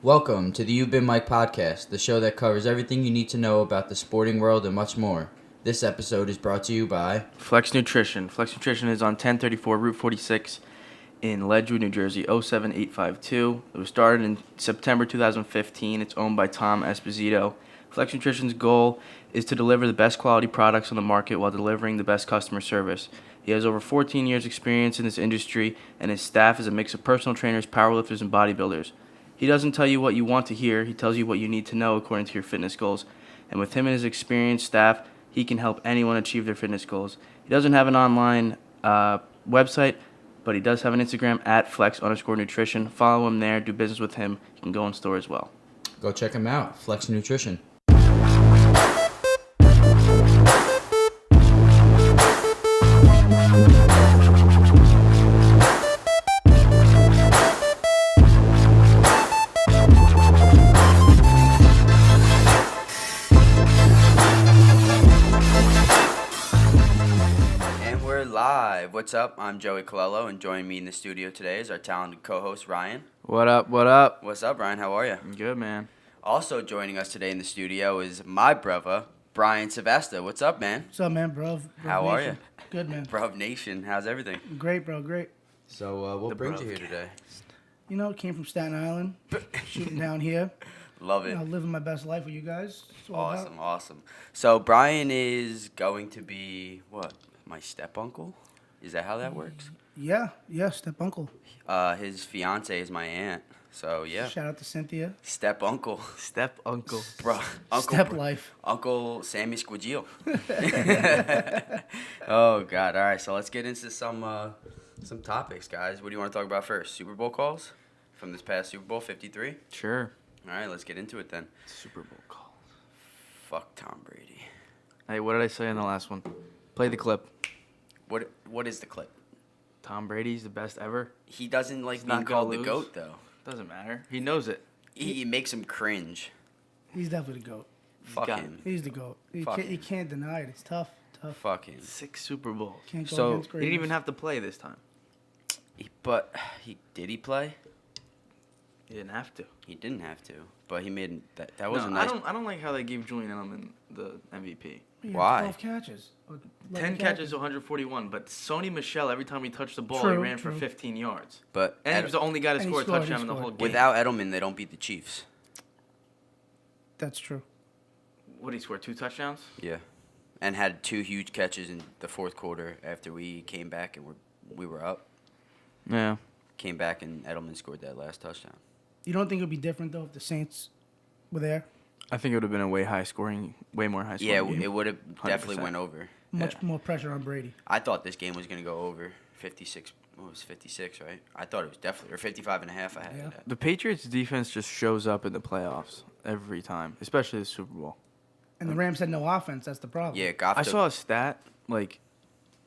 Welcome to the You've Been Mike podcast, the show that covers everything you need to know about the sporting world and much more. This episode is brought to you by Flex Nutrition. Flex Nutrition is on 1034 Route 46 in Ledgewood, New Jersey, 07852. It was started in September 2015. It's owned by Tom Esposito. Flex Nutrition's goal is to deliver the best quality products on the market while delivering the best customer service. He has over 14 years experience in this industry, and his staff is a mix of personal trainers, powerlifters, and bodybuilders. He doesn't tell you what you want to hear. He tells you what you need to know according to your fitness goals. And with him and his experienced staff, he can help anyone achieve their fitness goals. He doesn't have an online website, but he does have an Instagram at flex_nutrition. Follow him there. Do business with him. You can go in store as well. Go check him out, Flex Nutrition. What's up? I'm Joey Colello, and joining me in the studio today is our talented co-host, Ryan. What up? What up? What's up, Ryan? How are you? Good, man. Also joining us today in the studio is my brother, Bryan Savasta. What's up, man? What's up, man, bro? How are you? Good, man. Bruv Nation, how's everything? Great, bro, great. So, what brings you here today? You know, came from Staten Island, shooting down here. Love it. You know, living my best life with you guys. Awesome. So, Bryan is going to be, what, my step-uncle? Is that how that works? Yeah, step uncle. His fiance is my aunt, so yeah. Shout out to Cynthia. Step uncle. Step uncle. Bro, uncle. Step life. Uncle Sammy Squigio. Oh God! All right, so let's get into some topics, guys. What do you want to talk about first? Super Bowl calls from this past Super Bowl 53. Sure. All right, let's get into it then. Super Bowl calls. Fuck Tom Brady. Hey, what did I say in the last one? Play the clip. What is the clip? Tom Brady's the best ever. He doesn't like He's being not gonna called the lose. GOAT though. Doesn't matter. He knows it. He makes him cringe. He's definitely the GOAT. Fuck got him. He's the GOAT. Fuck You can't deny it. It's tough. Fuck him. 6 Super Bowls. Can't go So against he didn't even greatness. have to play this time. Did he play? He didn't have to. He didn't have to, but he made that. That was No, a nice. I don't like how they gave Julian Edelman the MVP. He had Why? 12 catches. Or 10 catches, 141, but Sony Michel, every time he touched the ball, he True, ran for true. 15 yards. But And he was the only guy to And he score a scored, touchdown he in the whole scored. game. without Edelman, they don't beat the Chiefs. That's true. What did he score, 2 touchdowns? Yeah, and had 2 huge catches in the fourth quarter after we came back and we were up. Yeah. Came back and Edelman scored that last touchdown. You don't think it would be different, though, if the Saints were there? I think it would have been a way more high scoring Yeah, game. it would have definitely 100%. went over. Much more pressure on Brady. I thought this game was going to go over 56. What was 56, right? I thought it was definitely, or 55 and a half. I had Yeah. it at. The Patriots defense just shows up in the playoffs every time, especially the Super Bowl. And the Rams had no offense. That's the problem. Yeah, Goff. I saw a stat like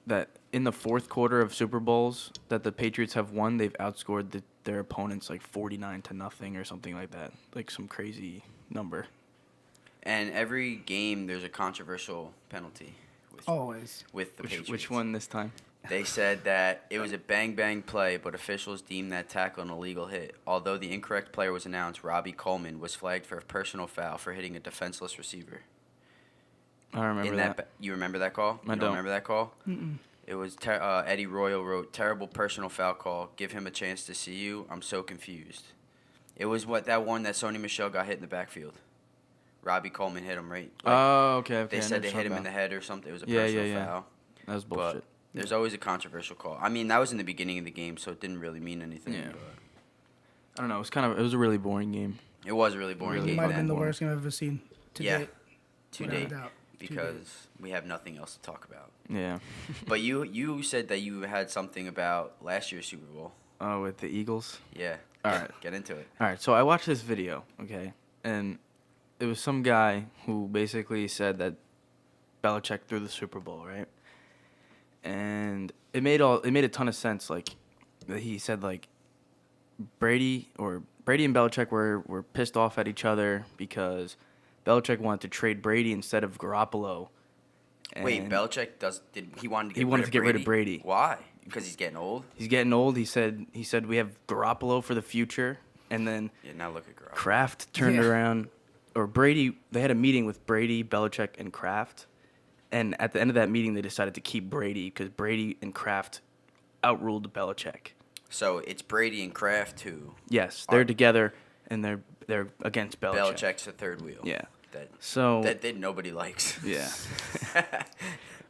that in the fourth quarter of Super Bowls that the Patriots have won, they've outscored their opponents like 49-0 or something like that. Like some crazy number. And every game, there's a controversial penalty. Always. With the Patriots. Which one this time? They said that it was a bang-bang play, but officials deemed that tackle an illegal hit. Although the incorrect player was announced, Robbie Coleman was flagged for a personal foul for hitting a defenseless receiver. I remember that. You remember that call? I You don't. remember that call? Mm-mm. It was Eddie Royal wrote, "Terrible personal foul call. Give him a chance to see you. I'm so confused." It was that one that Sony Michel got hit in the backfield. Robbie Coleman hit him right. Oh, okay. They said they hit him in the head or something. It was a Yeah, personal yeah. foul. That was But bullshit. there's always a controversial call. I mean, that was in the beginning of the game, so it didn't really mean anything. Yeah. But I don't know. It was a really boring game. it was a really boring It game might have been then. the worst game I've ever seen to Yeah. date. To without a date, doubt. because we have nothing else to talk about. Yeah. But you said that you had something about last year's Super Bowl. Oh, with the Eagles. Yeah. All right. Get into it. All right, so I watched this video, okay, and it was some guy who basically said that Belichick threw the Super Bowl, right? And it made a ton of sense. Like he said, like Brady and Belichick were pissed off at each other because Belichick wanted to trade Brady instead of Garoppolo. Wait, And Belichick he wanted to get He wanted to get rid of Brady. Why? Because he's getting old. He's getting old. He said we have Garoppolo for the future. And then now look at Garoppolo. Kraft turned around, or Brady. They had a meeting with Brady, Belichick, and Kraft, and at the end of that meeting, they decided to keep Brady because Brady and Kraft outruled Belichick. So it's Brady and Kraft who. Yes, they're together, and they're against Belichick. Belichick's the third wheel. Yeah. That nobody likes. Yeah.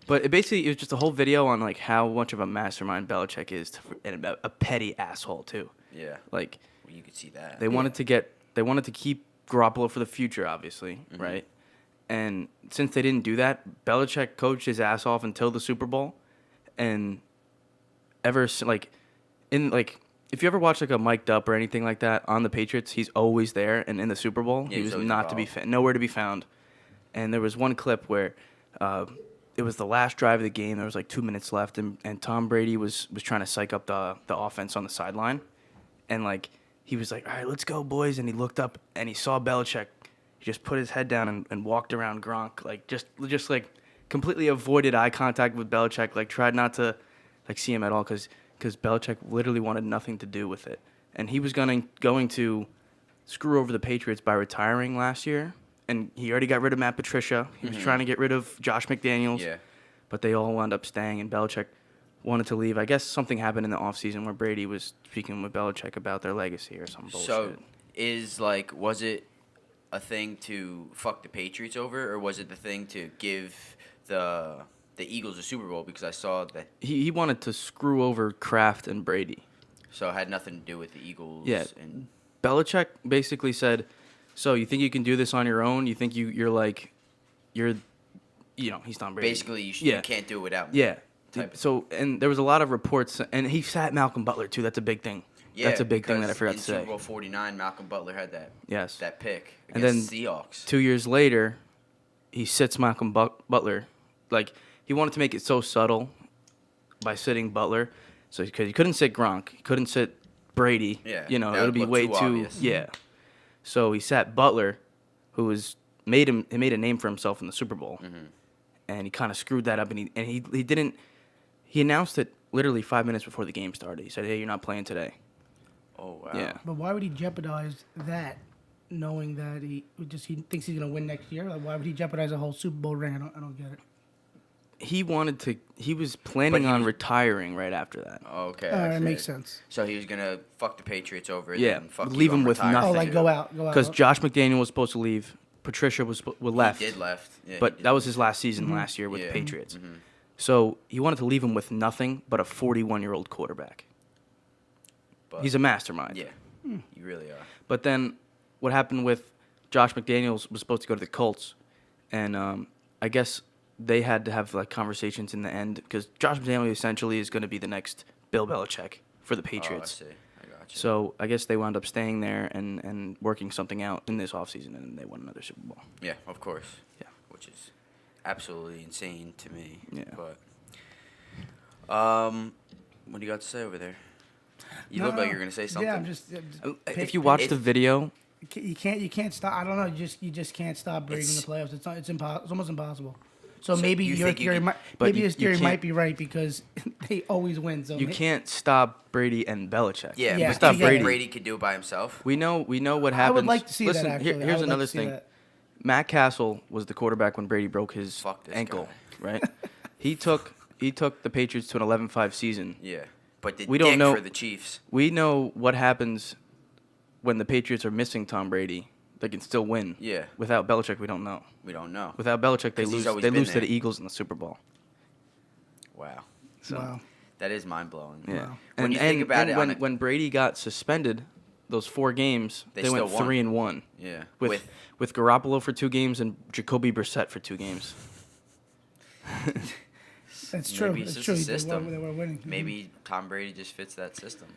But it was just a whole video on like how much of a mastermind Belichick is, and a petty asshole too. Yeah. Like You could see that. they wanted to keep Garoppolo for the future, obviously, right? And since they didn't do that, Belichick coached his ass off until the Super Bowl, and if you ever watch like a mic'd up or anything like that on the Patriots, he's always there, and in the Super Bowl, he was not to be nowhere to be found. And there was one clip where it was the last drive of the game. There was like 2 minutes left, and Tom Brady was trying to psych up the offense on the sideline, and like he was like, "All right, let's go, boys," and he looked up and he saw Belichick. He just put his head down and walked around Gronk, like just like completely avoided eye contact with Belichick, like tried not to like see him at all because Belichick literally wanted nothing to do with it, and he was going to screw over the Patriots by retiring last year. And he already got rid of Matt Patricia. He was trying to get rid of Josh McDaniels. Yeah. But they all wound up staying, and Belichick wanted to leave. I guess something happened in the offseason where Brady was speaking with Belichick about their legacy or some bullshit. So was it a thing to fuck the Patriots over, or was it the thing to give the Eagles a Super Bowl? Because I saw that He wanted to screw over Kraft and Brady. So it had nothing to do with the Eagles. Yeah. And Belichick basically said, so you think you can do this on your own? You think he's Tom Brady. basically, you can't do it without me. Yeah. So, and there was a lot of reports, and he sat Malcolm Butler, too. That's a big thing. Yeah, that's a big thing that I forgot to in say. Super Bowl 49, Malcolm Butler had that. Yes. That pick And then against the Seahawks. 2 years later, he sits Malcolm Butler. Like, he wanted to make it so subtle by sitting Butler. So, because he couldn't sit Gronk. He couldn't sit Brady. Yeah, You know, that it would would be look way too too. obvious. Yeah. So he sat Butler, who made a name for himself in the Super Bowl. And he kind of screwed that up. And he didn't. He announced it literally 5 minutes before the game started. He said, "Hey, you're not playing today." Oh, wow. Yeah. But why would he jeopardize that, knowing that he thinks he's gonna win next year? Like, why would he jeopardize a whole Super Bowl ring? I don't get it. He was planning on retiring right after that. Okay. All I right, see. makes sense. So he was going to fuck the Patriots over and Yeah, then fuck leave you him on with retiring nothing. Oh, like too. go out. Because Josh McDaniel was supposed to leave. Patricia was left. He did left. Yeah, But he did. that was his last season last year with Yeah. the Patriots. So he wanted to leave him with nothing but a 41-year-old quarterback. But, He's a mastermind. Yeah, you really are. But then what happened with Josh McDaniels was supposed to go to the Colts. And I guess they had to have like conversations in the end because Josh McDaniels essentially is going to be the next Bill Belichick for the Patriots. Oh, I see. I got you. So I guess they wound up staying there and working something out in this offseason, and they won another Super Bowl. Yeah, of course. Yeah. Which is absolutely insane to me. Yeah. But what do you got to say over there? You look like you're gonna say something. Yeah, I'm just If you watch the video, you can't stop. I don't know. You just can't stop Brady in the playoffs. It's impossible. It's almost impossible. So maybe you your think you theory can- might but maybe you- his you theory might can't- be right because they always win. So you can't stop Brady and Belichick. yeah, Yeah, but stop do you think Brady. Brady could do it by himself? We know what I happens. would like to see Listen, that. Actually, I here's would like another to see thing. that. Matt Castle was the quarterback when Brady broke his Fuck this ankle, guy. right? He took the Patriots to an 11-5 season. Yeah, but the We don't dick know- for the Chiefs. We know what happens when the Patriots are missing Tom Brady. They can still win. Yeah. Without Belichick, we don't know. We don't know. Without Belichick, they 'Cause he's lose. always They been lose to there. the Eagles in the Super Bowl. Wow, So, Wow. that is mind blowing. Yeah. Wow. When you think about it, when Brady got suspended, those 4 games, They they went still won. 3-1. Yeah, With Garoppolo for 2 games and Jacoby Brissett for 2 games. That's true. Maybe it's That's just a true. system. They were winning. maybe Tom Brady just fits that system.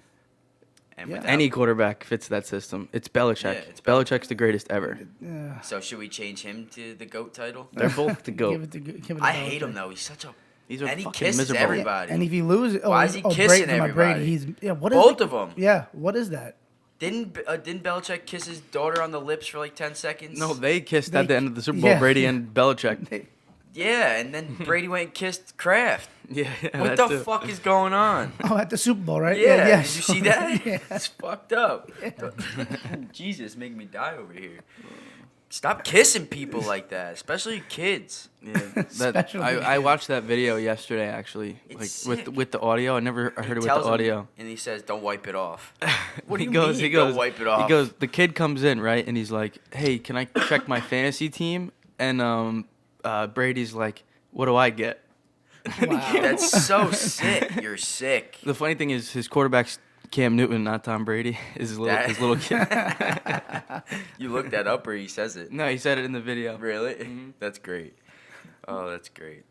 And Yeah. without- Any quarterback fits that system. It's Belichick. Yeah, it's Belichick's the greatest ever. Yeah. So should we change him to the GOAT title? They're both the Give GOAT. it to I hate him though. He's such a. These are and he fucking kisses miserable. everybody. And if you lose, Why is he kissing Brady, everybody? He's what is Both it? of them. Yeah. What is that? Didn't Belichick kiss his daughter on the lips for like 10 seconds? No, they kissed at the end of the Super Bowl, yeah. Brady and Belichick. Yeah, and then Brady went and kissed Kraft. Yeah. What the fuck is going on? Oh, at the Super Bowl, right? Yeah, did you see that? Yeah. It's fucked up. Jesus, making me die over here. Stop kissing people like that, especially kids. Yeah, Special I watched that video yesterday actually, It's like sick. with the audio. I never heard it with Tells the him, audio. and he says, "Don't wipe it off." What do He you goes, mean? he goes, Don't wipe it off. He goes. The kid comes in right, and he's like, "Hey, can I check my fantasy team?" And Brady's like, "What do I get?" Wow. That's so sick. You're sick. The funny thing is, his quarterback's Cam Newton, not Tom Brady. Is his little kid. You looked that up, or he says it? No, he said it in the video. Really? Mhm. That's great. Oh, that's great.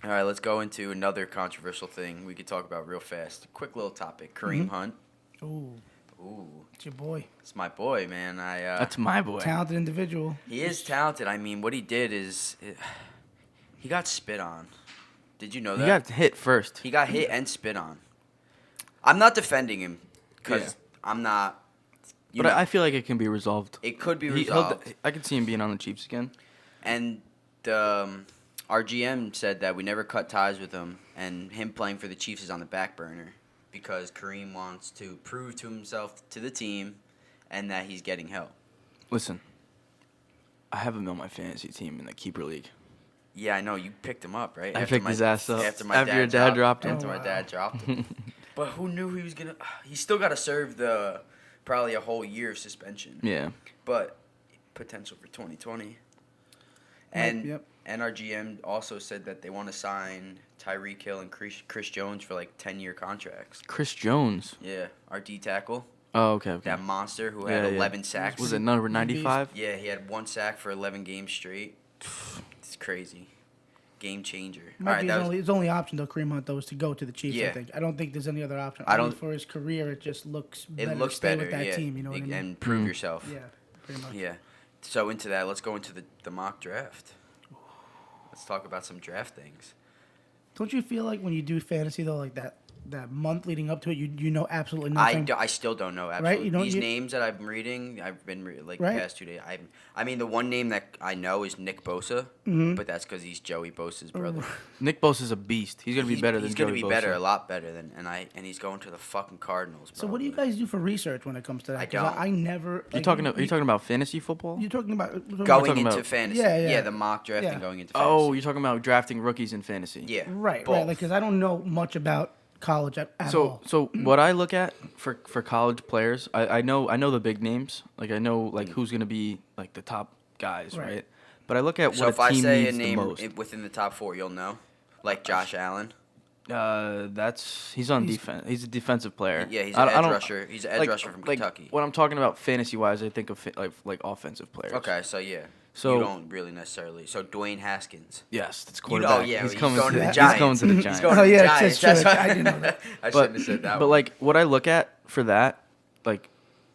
All right, let's go into another controversial thing we could talk about real fast. Quick little topic. Kareem Hunt. Ooh, Ooh, it's your boy. it's my boy, man. That's my boy. Talented individual. He is talented. I mean, what he did is he got spit on. Did you know that? He got hit first. He got hit and spit on. I'm not defending him because Yeah. I'm not. But I feel like it can be resolved. It could be He- resolved. I could see him being on the Chiefs again. And our GM said that we never cut ties with him, and him playing for the Chiefs is on the back burner because Kareem wants to prove to himself, to the team, and that he's getting help. Listen, I have him on my fantasy team in the keeper league. Yeah, I know. You picked him up, right? I picked his ass up After your dad dropped him. After my dad dropped him. But who knew he was going to... He's still got to serve probably a whole year of suspension. Yeah. But potential for 2020. And Yep. and our GM also said that they want to sign Tyreek Hill and Chris Jones for like 10-year contracts. Chris Jones. Yeah, our D tackle, Oh, okay. that monster who had 11 sacks. Was it number 95? Yeah, he had 1 sack for 11 games straight. It's crazy. Game changer. All Might right, be that was, his only option though, Kareem Hunt, though, is to go to the Chiefs. Yeah. I think. I don't think there's any other option. I mean, don't- for his career, it just looks. it better looks to stay better, with that yeah, team. You know what I mean? and prove yourself. Yeah, pretty much. Yeah. So into that, let's go into the mock draft. Let's talk about some draft things. Don't you feel like when you do fantasy though, like that month leading up to it, you know absolutely I, nothing. I still don't know absolutely. These You- names that I'm reading, I've been Right. the past 2 days. I mean, the one name that I know is Nick Bosa, Mm-hmm. but that's because he's Joey Bosa's brother. Nick Bosa's a beast. He's gonna be better than He's gonna Joey be Bosa. better, a lot better than, and he's going to the fucking Cardinals. So what do you probably. guys do for research when it comes to that? I 'Cause don't. I never. You like, talking? Are you talking about fantasy football? You're talking about Going talking into about- fantasy? Yeah. the mock draft Yeah. and going into fantasy. Oh, you're talking about drafting rookies in fantasy. yeah, right, both. right. Like, because I don't know much about college at all. So what I look at for college players, I know the big names. Like I know like who's gonna be like the top guys, Right. right? But I look at So what if a I team say a needs the name most. within the top 4, you'll know, like Josh Allen. He's on defense. He's a defensive player. Yeah, he's I an edge don't- rusher. He's an edge rusher from Kentucky. When I'm talking about fantasy wise, I think of like offensive players. Okay, so yeah. So- you don't really necessarily. So Dwayne Haskins. Yes, that's You know, quarterback. yeah, he's he's coming going to the He's Giants. going to the He's Giants. going Oh, to the yeah, Giants. that's true. why- I didn't know that. I shouldn't have said that. But one. like what I look at for that, like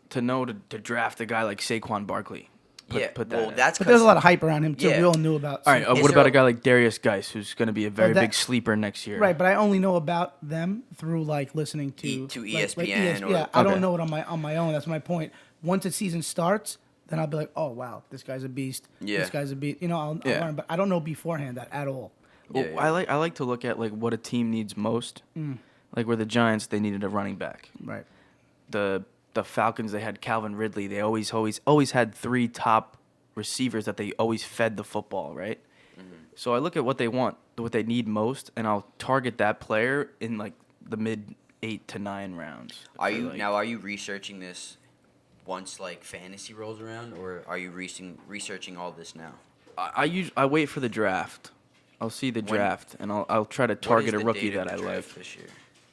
to know to draft a guy like Saquon Barkley. Put that well, in. that's But there's a lot because of hype around him too. Yeah. We all knew about. All right, Is what there about a- a guy like Darius Geis, who's going to be a very that- big sleeper next year? Right, but I only know about them through like listening to To like ESPN or- yeah, I don't Okay. know it on my own. That's my point. Once the season starts, then I'll be like, oh wow, this guy's a beast. Yeah. This guy's a beast. You know, I'll Yeah. learn, but I don't know beforehand that at all. Well, Yeah, yeah. I like to look at like what a team needs most. Like where the Giants, they needed a running back. Right. The Falcons, they had Calvin Ridley. They always had 3 top receivers that they always fed the football, right? So I look at what they want, what they need most, and I'll target that player in like the mid 8 to 9 rounds. Are for, you like- are you researching this once like fantasy rolls around, or are you researching all this now? I wait for the draft. I'll see the When- draft, and I'll try to What target is a the rookie date of that I the like. draft this year?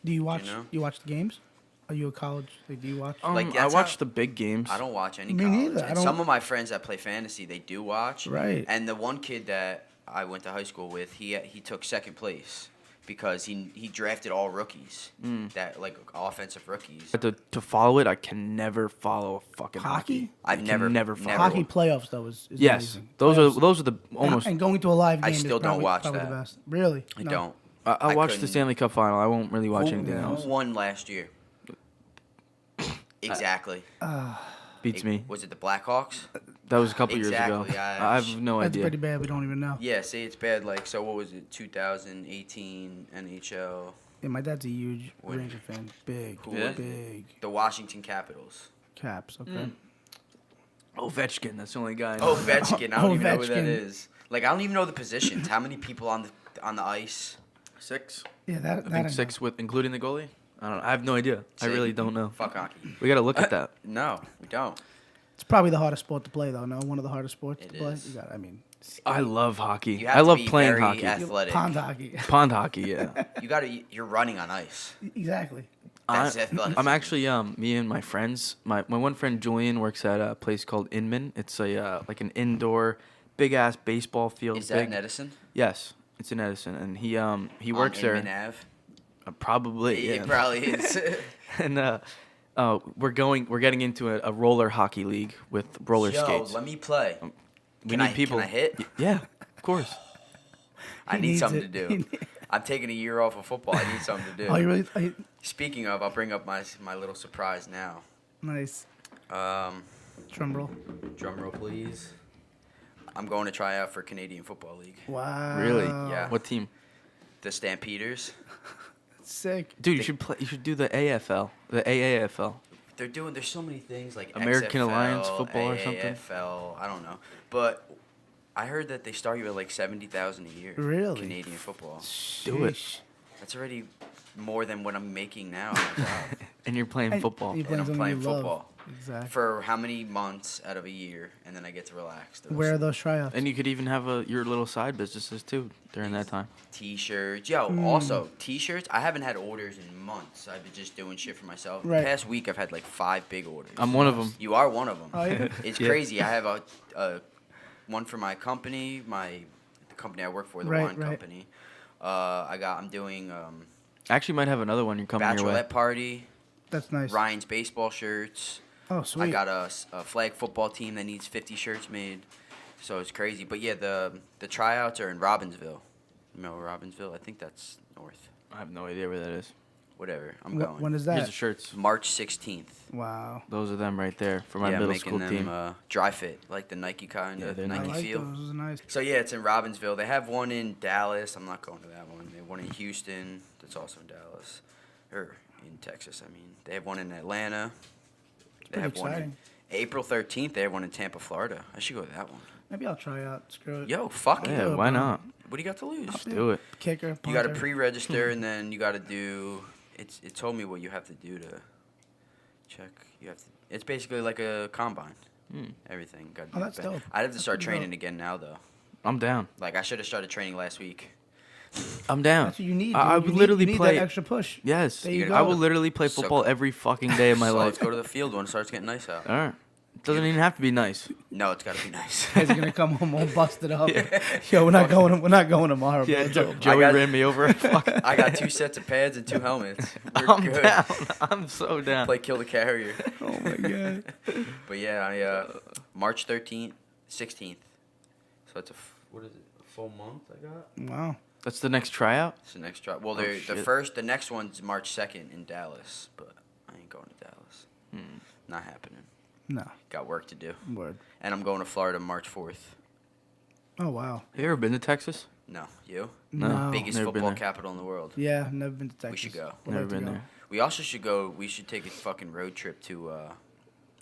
Do you watch? know? You watch the games? Are you a college? Like, do you watch? Like, I that's watch how- the big games. I don't watch any Me college. neither. I And don't- some of my friends that play fantasy, they do watch. Right. And the one kid that I went to high school with, he took second place because he drafted all rookies, that like offensive rookies. But to follow it, I can never follow fucking hockey. Hockey? I I've can never follow. Hockey playoffs though is Yes, amazing. those Playoffs. are the almost. And going to a live game. I is still don't probably- watch probably that. the best. Really? I No. don't. I watched the couldn't- Stanley Cup final. I won't really watch anything else. Who won last year? Exactly. Beats me. Was it the Blackhawks? That was a couple years ago. Exactly, I have no That's idea. pretty bad. We don't even know. Yeah, say it's bad. Like, so what was it? 2018 NHL. Yeah, my dad's a huge When- Ranger fan. Big, Who Yeah? was it? big The Washington Capitals. Caps. Okay. Ovechkin, that's the only guy. I know. Ovechkin. I don't even know who that Ovechkin. is. Like, I don't even know the positions. How many people on the ice? 6. Yeah, that. I that think I 6 with including the goalie. I don't know. I have no idea. I See? really don't know. Fuck hockey. We gotta look at that. No, we don't. It's probably the hardest sport to play, though. No, one of the hardest sports It to play. is. You got. I mean, I love hockey. You have I to love be playing very hockey. athletic. pond hockey. Pond hockey, yeah. You're running on ice. Exactly. That's I'm athleticism. actually me and my friends. My one friend Julian works at a place called Inman. It's a like an indoor, big ass baseball field. Is that in Edison? Yes, it's in Edison, and he works there. Inman Ave? Probably, yeah. It probably is. And we're getting into a roller hockey league with roller skates. Let me play. We Can need I- people. can I hit? Yeah, of course. I He need needs something it. to do. I'm taking a year off of football. I need something to do. Oh, you really? Speaking of, I'll bring up my little surprise now. Nice. Drum roll. Drum roll, please. I'm going to try out for Canadian Football League. Wow. Really? Yeah. What team? The Stampeders. Sick. Dude, you should play. You should do the AFL, the AAFL. There's so many things like American XFL, Alliance Football or something? AAFL, I don't know. But I heard that they start you at like 70,000 a year. Really? Canadian football. Do it. Sheesh. That's already more than what I'm making now. on my job. And you're playing And football. you And play I'm something playing you love. football. Exactly. For how many months out of a year, and then I get to relax. the rest Where are of the those tryouts? And you could even have your little side businesses too during that time. T-shirts. Yo, also, T-shirts. I haven't had orders in months. I've been just doing shit for myself. Right. The past week, I've had like 5 big orders. I'm one of them. You are one of them. Oh, yeah? It's Yeah. crazy. I have a one for my company, the company I work for, the Right, wine right. company. I'm doing I actually might have another one you're coming your way. bachelorette party, That's nice. Ryan's baseball shirts. Oh, sweet. I got a flag football team that needs 50 shirts made. So it's crazy. But yeah, the tryouts are in Robbinsville. You know Robbinsville? I think that's north. I have no idea where that is. Whatever. I'm going. When is Here's that? the shirts. March 16th. Wow. Those are them right there for my yeah, middle making school them team. dry fit, like the Nike kind Yeah, of they're I Nike nice. like feel. those. Those are nice. So yeah, it's in Robbinsville. They have one in Dallas. I'm not going to that one. They have one in Houston. That's also in Dallas, or in Texas. I mean, they have one in Atlanta. They pretty have one in exciting. April 13th. They have one in Tampa, Florida. I should go to that one. Maybe I'll try out. Screw it. Yo, fuck Yeah, it. why bro. not? What do you got to lose? Do it. Kicker. You got to punter. pre-register, and then you got to do. It told me what you have to do to check. You have to. It's basically like a combine. Everything. Got Oh, that's dope. I'd have to That's start pretty training dope. again now, though. I'm down. Like I should have started training last week. I'm down. That's what you need. I dude. would You literally need, you play. need that extra push. Yes, There you I go. will literally play So football good. every fucking day of my So life. let's go to the field when it starts getting nice out. All right. Doesn't even have to be nice. No, it's got to be nice. Guys are gonna come home all busted up. Yo, we're not going. We're not going tomorrow. Yeah, bro. Joey I got- ran me over. Fuck. I got 2 sets of pads and 2 helmets. We're I'm good. down. I'm so down. Play kill the carrier. Oh my god. But yeah, I March 13th, 16th. So it's what is it? A full month I got. Wow. That's the next tryout. It's the next drop. Well, Oh, the next one's March 2nd in Dallas, but I ain't going to Dallas. Not happening. No. Got work to do. Word. And I'm going to Florida March 4th. Oh wow. Have you ever been to Texas? No, you? No. Biggest never been football there. capital in the world. Yeah, never been to Texas. We should go. Would Never like to been go. there. We also should go. We should take a fucking road trip to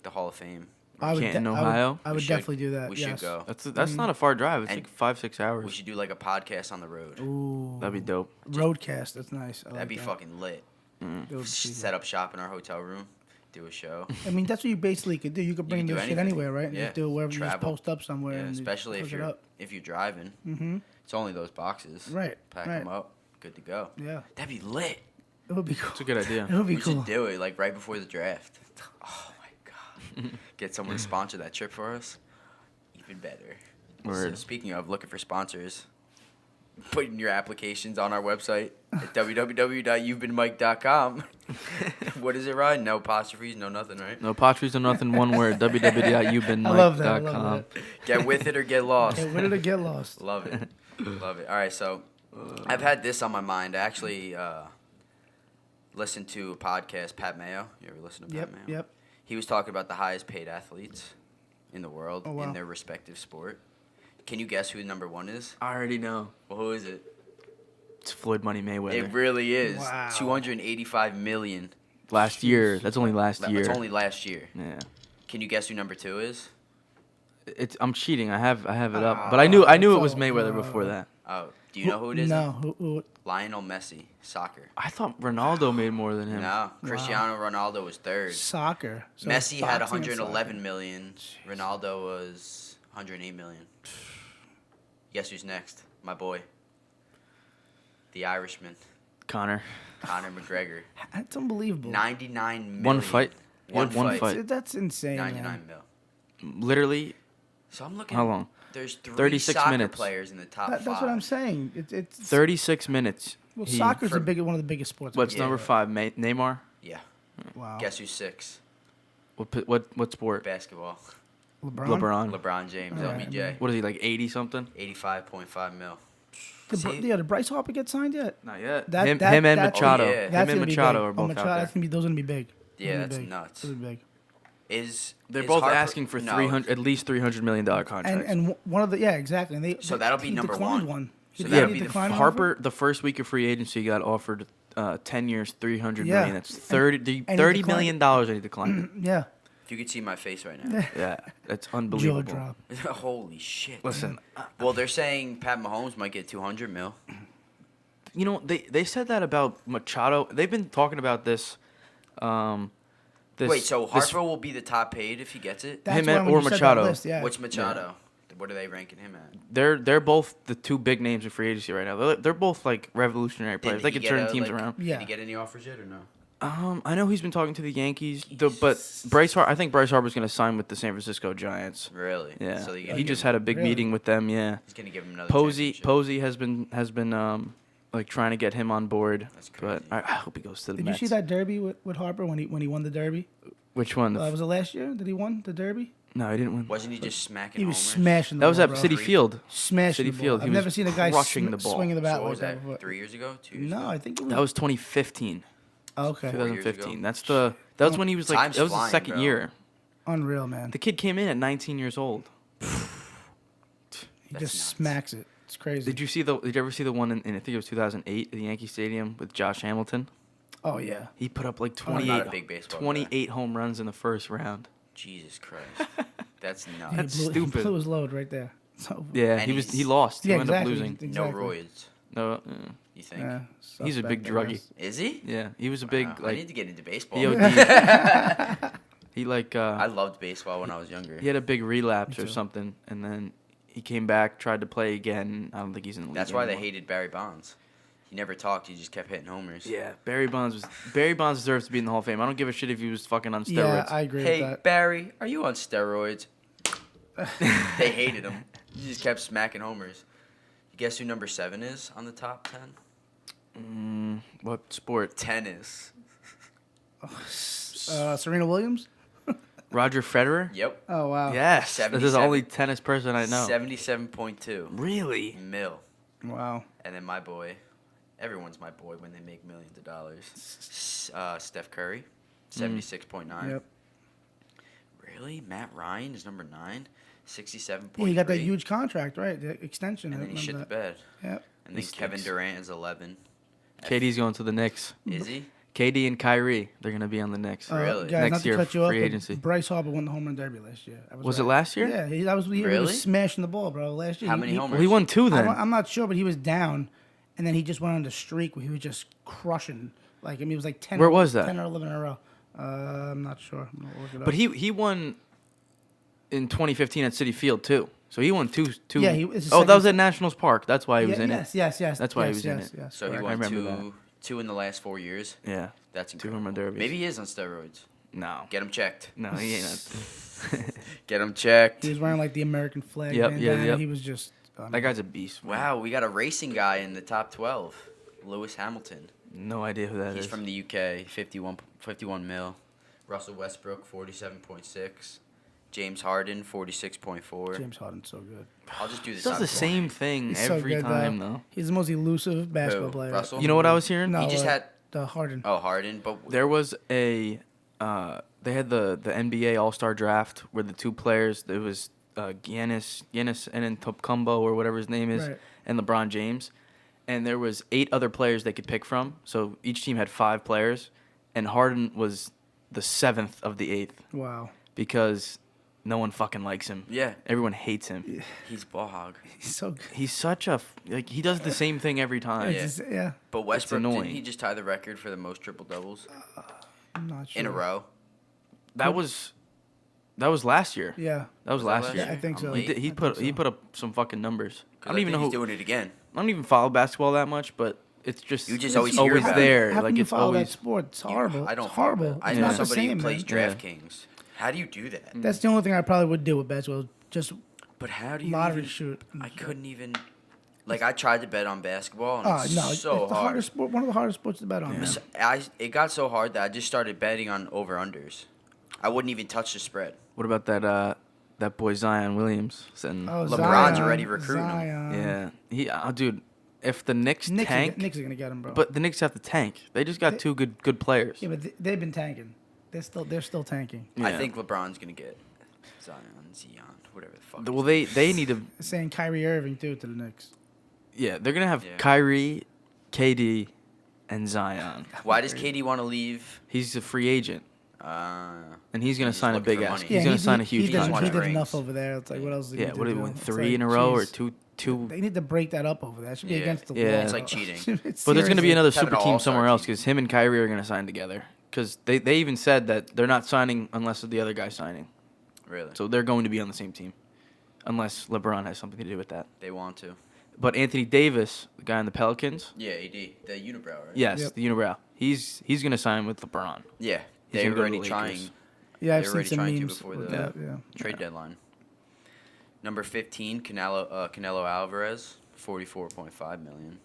the Hall of Fame. Canton, I would- Ohio? I We would should- definitely do that. We yes. should go. That's not a far drive. It's And like 5-6 hours. We should do like a podcast on the road. Ooh. That'd be dope. Roadcast. That's nice. I That'd like be that. fucking lit. It would be Set up shop in our hotel room, do a show. I mean, that's what you basically could do. You could bring can do your shit anything. anywhere, right? And Yeah. just do it wherever you Travel. just post up somewhere. Yeah, and you especially push if it up. you're driving. Mm-hmm. It's only those boxes. Right. Pack right. them up. Good to go. Yeah. That'd be lit. It would be cool. It's a good idea. It would be We cool. should do it like right before the draft. Oh my god. Get someone to sponsor that trip for us. Even better. So Word. speaking of looking for sponsors, put in your applications on our website at www.youvebeenmike.com. What is it, Ryan? No apostrophes, no nothing, right? No apostrophes or nothing. One word. I love that. I www.youbeenmike.com. love that. Get with it or get lost. Hey, where did it get lost? Love it. Love it. All right, so I've had this on my mind. I actually listened to a podcast, Pat Mayo. You ever listen to Pat Yep. Mayo? Yep. He was talking about the highest paid athletes in the world Oh, wow. in their respective sport. Can you guess who number 1 is? I already know. Well, who is it? It's Floyd Money Mayweather. It really is. Wow. 285 million. Last year. That's only last year. It's only last year. Yeah. Can you guess who number 2 is? I'm cheating. I have it up, but I knew it was Mayweather before that. Oh, do you know who it is? No. Who? Lionel Messi, soccer. I thought Ronaldo made more than him. No, Cristiano Ronaldo was 3rd. Soccer. So Messi had boxing and 111 million. Ronaldo was 108 million. Guess who's next? My boy. The Irishman, Conor. Conor McGregor. soccer. That's unbelievable. 99 million. One fight. One He had one fight. fight. That's insane, 99 man. mil. Literally, So I'm looking. how long? There's 3 36 soccer minutes. players in the top That's 5. what I'm saying. It's 36 minutes. well, He- soccer's for- one of the biggest sports. What's Yeah. number 5? Neymar. Yeah. Wow. Guess who's 6? What sport? Basketball. LeBron. LeBron James, All right, LBJ. man. What is he, like 80 something? 85.5 mil. Did Bryce Harper get signed yet? Not yet. That- him, that- him and that's- Machado. Oh, yeah. Him That's and gonna be Machado big. are both Machado, out that's there. those are gonna be big. Yeah, Gonna be that's big. nuts. Those are big. They're is both Harper- asking for no. 300, at least $300 million contracts. And one of the exactly. And So that'll be he number declined 1. He So did- that'll he be the declined an Harper, the first week of free agency, got offered 10 years, $300 Yeah. million. That's $30 and he $30 declined. million dollars, and he declined. offer. Yeah. If you could see my face right now. Yeah, that's Jaw unbelievable. drop. Holy shit. Listen, Well, they're saying Pat Mahomes might get 200 mil. you know they said that about Machado. They've been talking about this. Wait, so this- Harper will be the top paid if he gets it? That's Him why and- when or you said that Machado. list, yeah. What's Machado? What are they ranking him at? They're both the two big names in free agency right now. They're both like revolutionary players. They he could get turn a, teams like- around. Yeah. Did he get any offers yet or no? I know he's been talking to the Yankees, but I think Bryce Harper's going to sign with the San Francisco Giants. Really? Yeah, So he just had a big Really? meeting with them. Yeah, He's gonna give him another. Posey championship. has been like trying to get him on board. That's But crazy. I hope he goes to the Did Mets. you see that derby with Harper when he won the derby? Which one? Was it last year that he won the derby? No, he didn't win. Wasn't he just smacking? He was homers? smashing the That was ball, at bro. City Field. Smashing City the ball. Field. He I've was never seen a guy crushing the ball. swinging the bat So what like was that that? before. 3 years ago? 2 years No, ago? I think it was. That was 2015. Okay. 2015. ago. That's that was when he was like Time's that was his flying, second bro. year. Unreal, man. The kid came in at 19 years old. He That's just nuts. smacks it. It's crazy. Did you ever see the one in I think it was 2008 at the Yankee Stadium with Josh Hamilton? Oh yeah. He put up like I'm not a big baseball guy. 28 home runs in the first round. Jesus Christ. That's nuts. That's he stupid. blew his load right there. So, Yeah, And he lost. He Yeah, ended exactly. up losing. No Exactly. roids. No, You think? Yeah, He's a big suspect, I druggie. guess. Is he? yeah, he was a big Wow, I like need to get into baseball. he OD'd. He like I loved baseball when I was younger. he had a big relapse Me or too. something, and then he came back, tried to play again. I don't think he's in the league That's why they anymore. hated Barry Bonds. He never talked. He just kept hitting homers. Yeah, Barry Bonds deserves to be in the Hall of Fame. I don't give a shit if he was fucking on steroids. Yeah, I agree Hey, with that. Barry, are you on steroids? They hated him. He just kept smacking homers. You guess who number 7 is on the top 10? What sport? Tennis. Serena Williams. Roger Federer? Yep. Oh wow. Yes. This is the 77. only tennis person I know. 77.2 Really? mil. Wow. And then my boy, everyone's my boy when they make millions of dollars. Steph Curry, 76.9. Yep. Really? Matt Ryan is number 9, 67.3. Yeah, he got that huge contract, right? The extension. And I then he shit the remember bed. that. Yep. And then He Kevin stinks. Durant is 11. KD's going to the Knicks. Is he? KD and Kyrie, they're going to be on the Knicks. Really? Guys, Next not to year, cut you off, free but agency. Bryce Harper won the home run derby last year. I Was it right. last year? Yeah, that was the year he Really? was smashing the ball, bro. Last year. How many homers? Well, he won 2 then. I'm not sure, but he was down, and then he just went on the streak where he was just crushing. Like it was like 10. Where was that? 10 or 11 in a row. I'm not sure. I'm gonna look it up. But he won in 2015 at City Field too. So he won two. Yeah, he was his Oh, that second- was at Nationals Park. That's why he was in yes, it. Yes. That's why he yes, was in yes, it. Yes, So he correct. won remember two in the last 4 years. Yeah. That's 2 incredible. home run derbies. Maybe he is on steroids. No. Get him checked. No, he ain't. Get him checked. He was wearing like the American flag. Yep, bandana. yep. He was just. That guy's a beast. Wow, we got a racing guy in the top 12. Lewis Hamilton. No idea who that is. He's from the UK, 51 mil. Russell Westbrook, 47.6. James Harden, 46.4. James Harden's so good. I'll just do He this. does the same thing He's so every good, time though. though. He's the most elusive basketball Who, player. Russell? You know what I was hearing? No, He just had. the Harden. Oh, Harden, but There was a they had the NBA All-Star Draft where the two players, there was Giannis Antetokounmpo or whatever his name is, Right. and LeBron James. And there was 8 other players they could pick from. So each team had 5 players, and Harden was the 7th of the 8th Wow. because no one fucking likes him. Yeah. Everyone hates him. He's ball hog. He's so good. He's such a he does the same thing every time. Yeah. Yeah. But Westbrook, annoying. didn't he just tie the record for the most triple doubles I'm not sure. in a row? That was last year. Yeah. That was Was that last last year. Yeah, I think I'm so. late. He put up some fucking numbers. I don't even know he's who. doing it again. I don't even follow basketball that much, but it's just You just it's always hear about it. there. How Like can you it's follow that always sport? It's horrible. I don't It's follow horrible. it. I It's know not the somebody same, who plays man. Yeah. DraftKings. How do you do that? That's the only thing I probably would do with basketball. Just But how do you lottery even, shoot. I couldn't even. Like I tried to bet on basketball, and Oh it's no! so it's the hard. hardest sport. One of the hardest sports to bet on. Man. It got so hard that I just started betting on over unders. I wouldn't even touch the spread. What about that boy Zion Williams? And Oh, LeBron's Zion, already recruiting him. Zion. yeah, dude. If the Knicks Knicks tank, Knicks are gonna get him, bro. but the Knicks have to tank. They just got two good players. yeah, but they've been tanking. They're still tanking. I Yeah. think LeBron's gonna get Zion, whatever the fuck. Well, they need to. Saying Kyrie Irving too to the Knicks. Yeah, they're gonna have Yeah. Kyrie, KD, and Zion. Why does KD want to leave? He's a free agent, and he's gonna He's sign a looking big for ass. money. He's gonna sign a huge He did, wants contract. he did rings. enough over there. It's like what else? Yeah, what did he win? It's 3 like, in a row or jeez. two? They need to break that up over there. It should be Yeah. against the Yeah. law. It's like cheating. It's But there's gonna be seriously- another Have an super team all-star somewhere else team. because him and Kyrie are gonna sign together. Because they even said that they're not signing unless the other guy's signing. Really? So they're going to be on the same team, unless LeBron has something to do with that. They want to. But Anthony Davis, the guy on the Pelicans, Yeah, AD, the unibrow, right? yes, Yep. the unibrow, he's gonna sign with LeBron. Yeah, He's they gonna were go to already the trying Lakers. Yeah, I've They were seen already some trying to memes before with the- that. Yeah. trade deadline. Number 15, Canelo Alvarez, 44.5 million.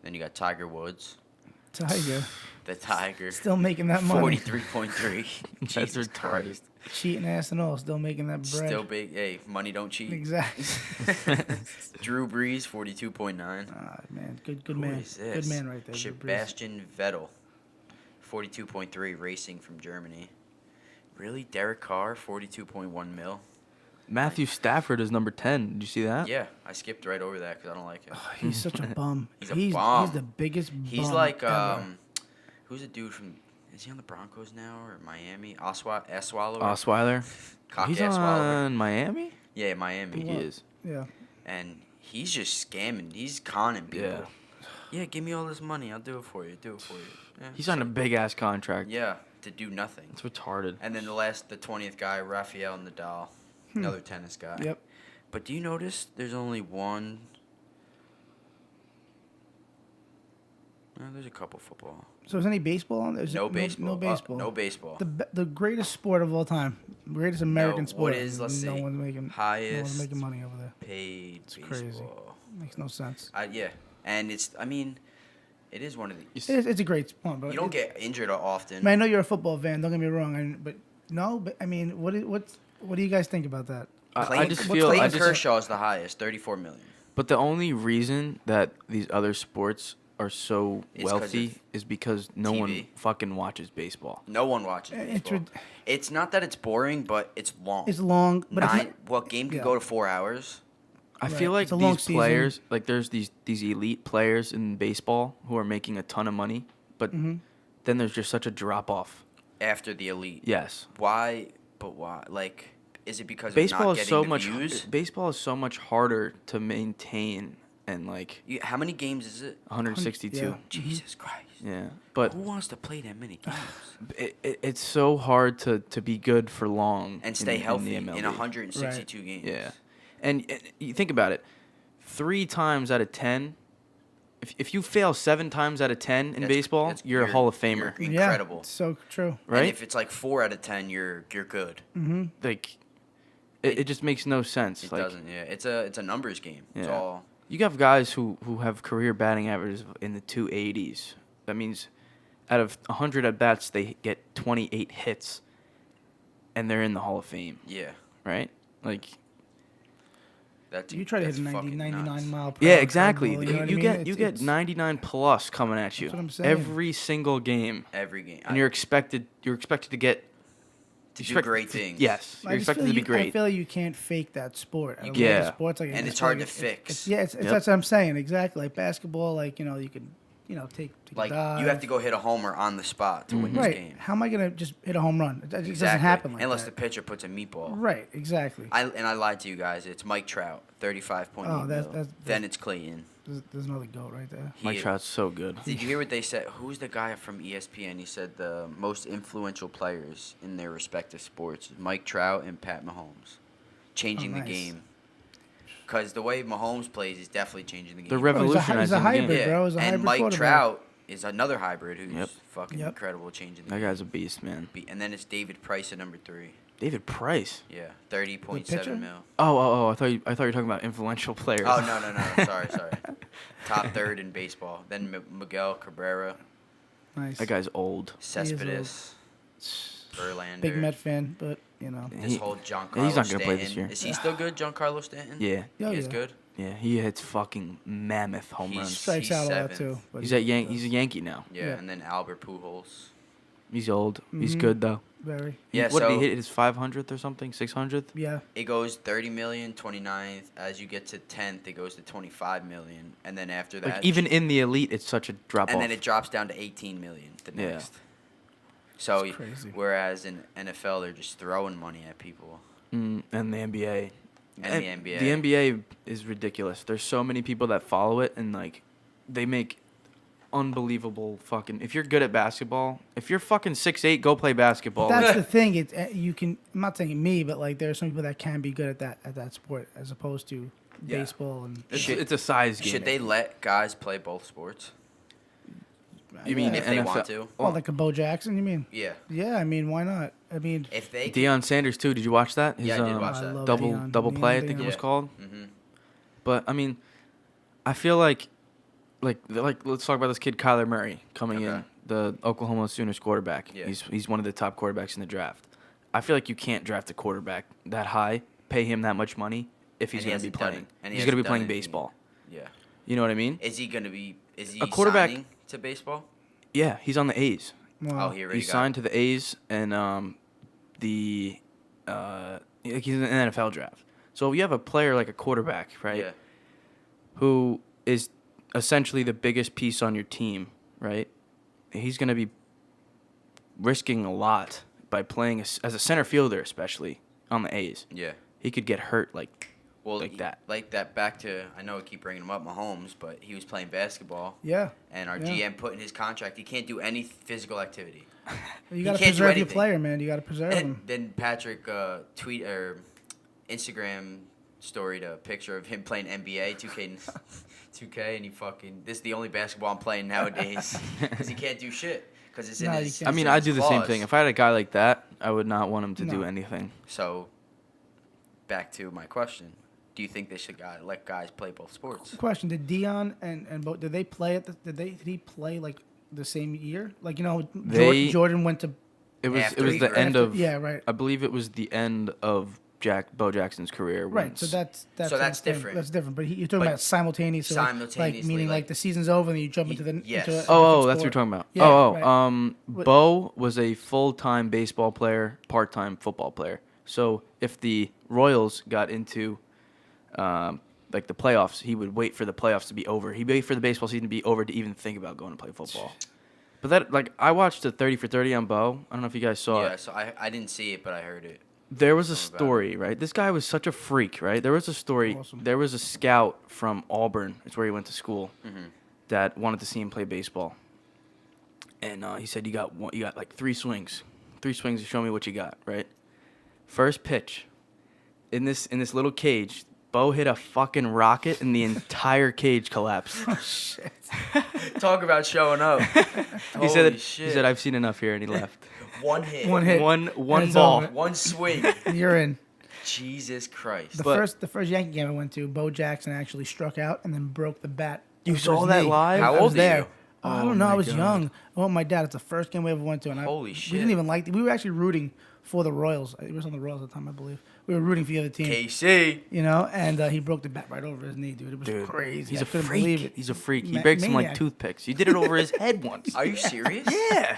Then you got Tiger Woods, Tiger the Tiger, still making that money. 43.3. That's Jesus retarded. Christ. Cheating ass and all, still making that bread. Still big. Hey, money don't cheat. Exactly. Drew Brees, 42.9. Man, good Who man. is this? Good man right there. Drew Brees. Sebastian Vettel, 42.3, racing from Germany. Really? Derek Carr, 42.1 mil? Matthew Stafford is number 10. Did you see that? Yeah, I skipped right over that because I don't like him. He's such a bum. He's a bum. He's the biggest bum. He's like, ever. who's a dude from, is he on the Broncos now or Miami? Osweiler? Osweiler. Cocky He's Osweiler. on Miami. Yeah, Miami. He is. Yeah. And he's just scamming. He's conning people. Yeah. Yeah, give me all this money. I'll do it for you. Yeah. He's on a big ass contract. Yeah, to do nothing. It's retarded. And then the 20th guy, Rafael Nadal, another tennis guy. Yep. But do you notice there's only one? There's a couple football. So is any baseball on there? No baseball. No baseball. No baseball. The greatest sport of all time, greatest American No, sport. what is, let's no see, one's making highest no one's making money over there. paid It's baseball. crazy. Makes no sense. Yeah, and it is one of the. It's a great sport, but You don't get injured often. I mean, I know you're a football fan. Don't get me wrong, but I mean, what do you guys think about that? I just Clayton feel. Clayton Kershaw is the highest, 34 million. But the only reason that these other sports are so It's 'cause wealthy of is because no one TV. fucking watches baseball. No one watches It's baseball. It's not that it's boring, but it's long. It's long, but it's Nine. not- What game could yeah. go to 4 hours? I Right. feel like It's a long these season. players, like there's these elite players in baseball who are making a ton of money, but Mm-hmm. then there's just such a drop off. After the elite. Yes. Why? But why? Like, is it because Baseball of not is so getting the much views? baseball is so much harder to maintain and How many games is it? 162. Yeah. Jesus Christ. Yeah. But Who wants to play that many games it's so hard to be good for long and stay in healthy the in MLB. 162 games? Yeah. And you think about it. 3 times out of 10, if you fail 7 times out of 10 in That's- baseball, that's- you're a Hall of Famer, You're incredible. Yeah, so true. right? And if it's like 4 out of 10, you're good. Like it just makes no sense. It like doesn't. Yeah. It's a numbers game. It's Yeah. all. you have guys who have career batting averages in the 280s. That means out of 100 at bats, they get 28 hits, and they're in the Hall of Fame, Yeah. right? Like You try to hit that's a 90, fucking 99 nuts. mile per Yeah, hour exactly. curveball, you know what I You mean? get It's 99 plus coming at you That's what I'm saying. every single game, Every game. and you're expected to get to do expected great things. Yes, I you're just expected feel to be I great. feel like you can't fake that sport. I You don't know, can't. the sports like And I it's feel hard like to fix. It's Yep. that's what I'm saying. Exactly. Like basketball, like, you can, take Like, a dive. you have to go hit a homer on the spot to win this Right. game. How am I gonna just hit a home run? It just Exactly. doesn't happen like Unless that. the pitcher puts a meatball. Right. Exactly. I lied to you guys. It's Mike Trout, 35.8 Oh, mil. that's- Then it's Clayton. There's another goat right there. Mike He- Trout's so good. Did you hear what they said? Who's the guy from ESPN? He said the most influential players in their respective sports: Mike Trout and Pat Mahomes, changing Oh, the nice. game. Because the way Mahomes plays is definitely changing the game. They're He's a revolutionizing the hybrid, game. Yeah, bro. He's a and hybrid Mike quarterback. Trout is another hybrid who's Yep. fucking Yep. incredible, changing the That game. guy's a beast, man. And then it's David Price at number 3. David Price. Yeah, The 30.7 pitcher? mil. Oh! I thought you were talking about influential players. Oh no! Sorry. Top third in baseball. Then Miguel Cabrera, Nice. That guy's old. Cespedes, Verlander. Big Met fan, but This He- whole Giancarlo he's not gonna Stanton. play this year. Is he still good, Giancarlo Stanton? Yeah, Oh, He is yeah. good. yeah. He hits fucking mammoth home He's- runs. strikes out a lot seventh. too. but He's he He's a does. Yankee now. Yeah, Yeah. and then Albert Pujols. He's old. He's Mhm. good though. Very. Yeah, What did so he hit? His 500th or something? 600th? Yeah. it goes 30 million, 29th. As you get to 10th, it goes to 25 million, and then after that, Like even in the elite, it's such a drop and off. then it drops down to 18 million the Yeah. next. So, It's crazy. whereas in NFL, they're just throwing money at people. And the NBA. And the NBA. The NBA is ridiculous. There's so many people that follow it, and like, they make unbelievable fucking. If you're good at basketball, if you're fucking 6'8", go play basketball. That's the thing. It's you can. I'm not saying me, but like there are some people that can be good at that sport as opposed to Yeah. baseball and. It's a size game. Should they let guys play both sports? You mean If they NFL? want to? Oh, like a Bo Jackson, you mean? Yeah. Yeah, I mean, why not? I mean, If they Deion Sanders too. Did you watch that? Yeah, I did watch I that. love double Deion. double play. I Deion, think it Deion. was Yeah. called. hmm But I mean, I feel like let's talk about this kid Kyler Murray coming Okay. in, the Oklahoma Sooners quarterback. Yeah. He's one of the top quarterbacks in the draft. I feel like you can't draft a quarterback that high, pay him that much money if he's And he going to be hasn't done playing. it. And he He's going to be hasn't playing done anything baseball. Yeah. You know what I mean? Is he gonna be? Is he A quarterback- signing to baseball? Yeah, he's on the A's. well, Oh, he already He's got signed to the A's and he's in the NFL draft. So if you have a player like a quarterback, right? Yeah. Who is essentially the biggest piece on your team, right? He's going to be risking a lot by playing as a center fielder, especially on the A's. Yeah. He could get hurt like that. Like that. Back to I know I keep bringing him up, Mahomes, but he was playing basketball, yeah. and our Yeah. GM put in his contract he can't do any physical activity. You got to can't do preserve your anything. player, man. You got to preserve And him. then Patrick tweet or Instagram storied a picture of him playing NBA 2K, and he fucking this is the only basketball I'm playing nowadays because he can't do shit because it's in No, you his. can't. I mean, it's in I his do the same clause. thing. If I had a guy like that, I would not want him to do No. anything. So, back to my question: do you think they should let guys play both sports? Question: Did Dion and Bo, did they play at the? Did he play like the same year? Like They- Jordan went to. It was After he- the end after- of yeah, right. I believe it was the end of Bo Jackson's career. Right, once- so that's So that's what I'm saying. different. That's different. But you're talking But about simultaneously, like simultaneously, meaning like- like the season's over and then you jump into the Yes. into a Oh, different that's what you're sport. talking about. Yeah, right. What- Bo was a full-time baseball player, part-time football player. So if the Royals got into like the playoffs, he would wait for the playoffs to be over. He'd wait for the baseball season to be over to even think about going to play football. But that, like, I watched the 30 for 30 on Bo. I don't know if you guys saw Yeah, it. so I didn't see it, but I heard it. There was a Something about story, right? This guy was such a freak, right? There was a story. Awesome. There was a scout from Auburn. It's where he went to school. Mhm. That wanted to see him play baseball. And he said, you got like 3 swings. 3 swings to show me what you got, right? First pitch. In this little cage, Bo hit a fucking rocket and the entire cage collapsed. Oh shit! Talk about showing up. He said I've seen enough here, and he left. one hit, One hit. One It's ball. over. one swing. You're in. Jesus Christ. The first Yankee game I went to, Bo Jackson actually struck out and then broke the bat. You over saw his that knee. live? How I was old are there. you? Oh, I Oh don't know. I my was God. young. I went with my dad. It's the first game we ever went to, and Holy we shit. didn't even like. We were actually rooting for the Royals. It was on the Royals at the time, I believe. we were rooting for the other team. KC. You know, and he broke the bat right over his knee, dude. It was crazy. He's I a couldn't freak. believe it. He's a freak. He breaks them like Maniac. toothpicks. You did it over his head once. Are you serious? Yeah.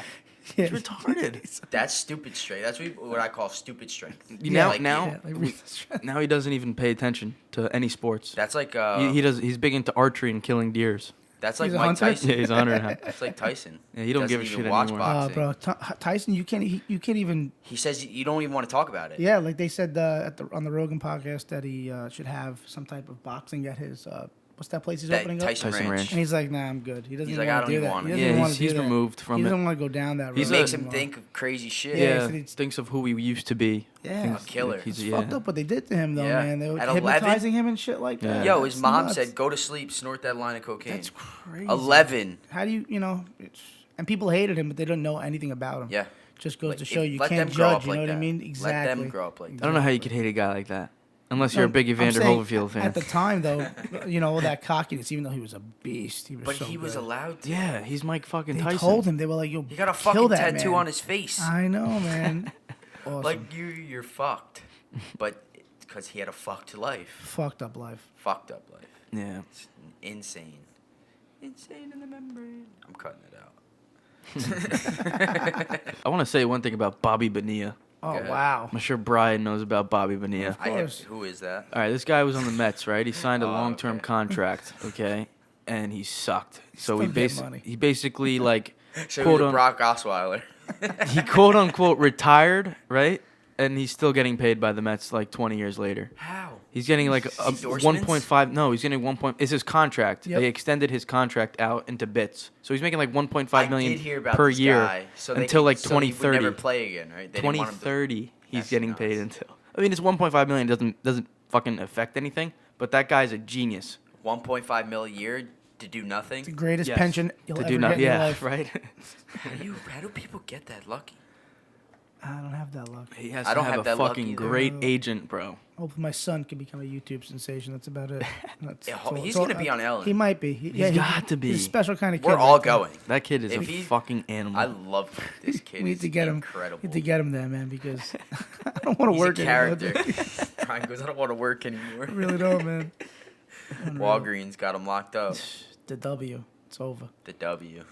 Yeah. He's retarded. That's stupid strength. That's what I call stupid strength. Now, like, now, Yeah, like Reese's. now he doesn't even pay attention to any sports. That's like He does. He's big into archery and killing deers. that's like He's a Mike hunter? Tyson. Yeah, he's a hunter now. That's like Tyson. Yeah, he don't Doesn't give a even shit watch anymore. boxing. Bro, Tyson, you can't even. He says you don't even want to talk about it. Yeah, like they said on the Rogan podcast that he should have some type of boxing at his what's that place he's That opening Tyson, up? Tyson Ranch. Ranch. And he's like, nah, I'm good. He doesn't He's even like, I want don't to do even that. want He it. doesn't Yeah, even want he's to do that. removed from He it. doesn't want to go down that road. He's It makes him anymore. think of crazy shit. Yeah, Yeah, so it's- thinks of who he used to be. Yeah. Thinks A killer. like he's, It's yeah. fucked up what they did to him, though, Yeah. man. They were At hypnotizing him and shit like that. Yeah. Yo, his That's mom nuts. said, "Go to sleep, snort that line of cocaine." That's crazy. 11. How do you know? And people hated him, but they don't know anything about him. Yeah. Just goes Like, to show if- you let can't them grow judge. up You know like what I that. mean? Let Exactly. them grow up like that. I don't know how you could hate a guy like that, unless you're a big I'm Evander saying, Holyfield fan. At the time, though, you know, all that cockiness, even though he was a beast, he was But so he was good. allowed to. Yeah, he's Mike fucking They Tyson. told him, they were like, yo, He got a kill fucking that tattoo man. on his face. I know, man. Awesome. Like you're fucked. But because he had a fucked life. Fucked up life. Fucked up life. Yeah. It's insane. Insane in the membrane. I'm cutting it out. I want to say one thing about Bobby Bonilla. Oh, Go ahead. wow. I'm sure Brian knows about Bobby Bonilla. Of I have, course. who is that? All right, this guy was on the Mets, right? He signed a Oh, long-term okay. contract, okay, and he sucked. So still get money. he basically like So quote he's un- Brock Osweiler. he quote unquote retired, right? And he's still getting paid by the Mets like 20 years later. How? He's getting like a Endorsements? 1.5. No, he's getting 1. It's his contract. Yep. They extended his contract out into bits, so he's making like 1.5 I million did hear about per this year guy. So they until could- like so he would 2030. never play again, right? They didn't want him to- 2030, he's That's getting nuts. paid until. I mean, it's 1.5 million doesn't fucking affect anything, but that guy's a genius. 1.5 mil a year to do nothing. The greatest Yes. pension you'll to ever do get not, in your yeah, life. right. How do people get that lucky? I don't have that luck. He has I to don't have have a that luck fucking either. great agent, bro. Hopefully my son can become a YouTube sensation. That's about it. That's, Yeah, that's all- he's that's all- gonna be on Ellen. He might be. He's got to be. He's a special kind of kid. We're all like that. going. That kid is If a he- fucking animal. I love this kid. We need He's to get him. incredible. Need to get him there, man, because I don't want to He's work a anymore. character. Brian goes, I don't want to work anymore. I really don't, man. Unreal. Walgreens got him locked up. The W. It's over. The W.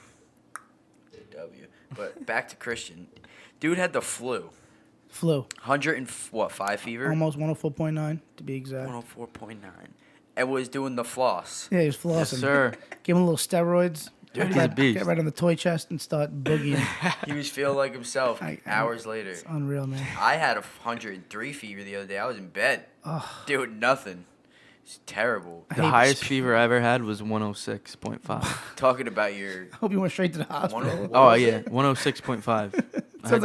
The W. But back to Christian. Dude had the flu. Flu. 5 fever? Almost 104.9 to be exact. 104.9. And was doing the floss. Yeah, he was flossing. yes, sir. Give him a little steroids. Dude, he's get, a beast. Get right on the toy chest and start boogieing. He was feeling like himself I- hours later. It's unreal, man. I had 103 fever the other day. I was in bed. Ugh. Doing nothing. It's terrible. The hate highest this- fever I ever had was 106.5. Talking about your... I hope you went straight to the hospital. What Oh was yeah, it? 106.5. Sounds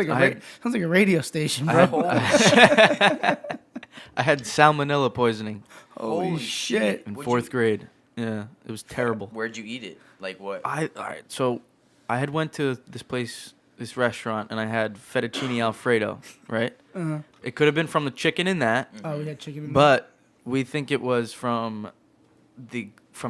like a radio station, bro. I had salmonella poisoning Holy shit. in What'd fourth you- grade. Yeah, it was terrible. Where'd you eat it? Like what? All right. So I had went to this restaurant, and I had fettuccine alfredo. Right. Uh-huh. It could have been from the chicken in that, Oh, we had chicken. In but we think it was from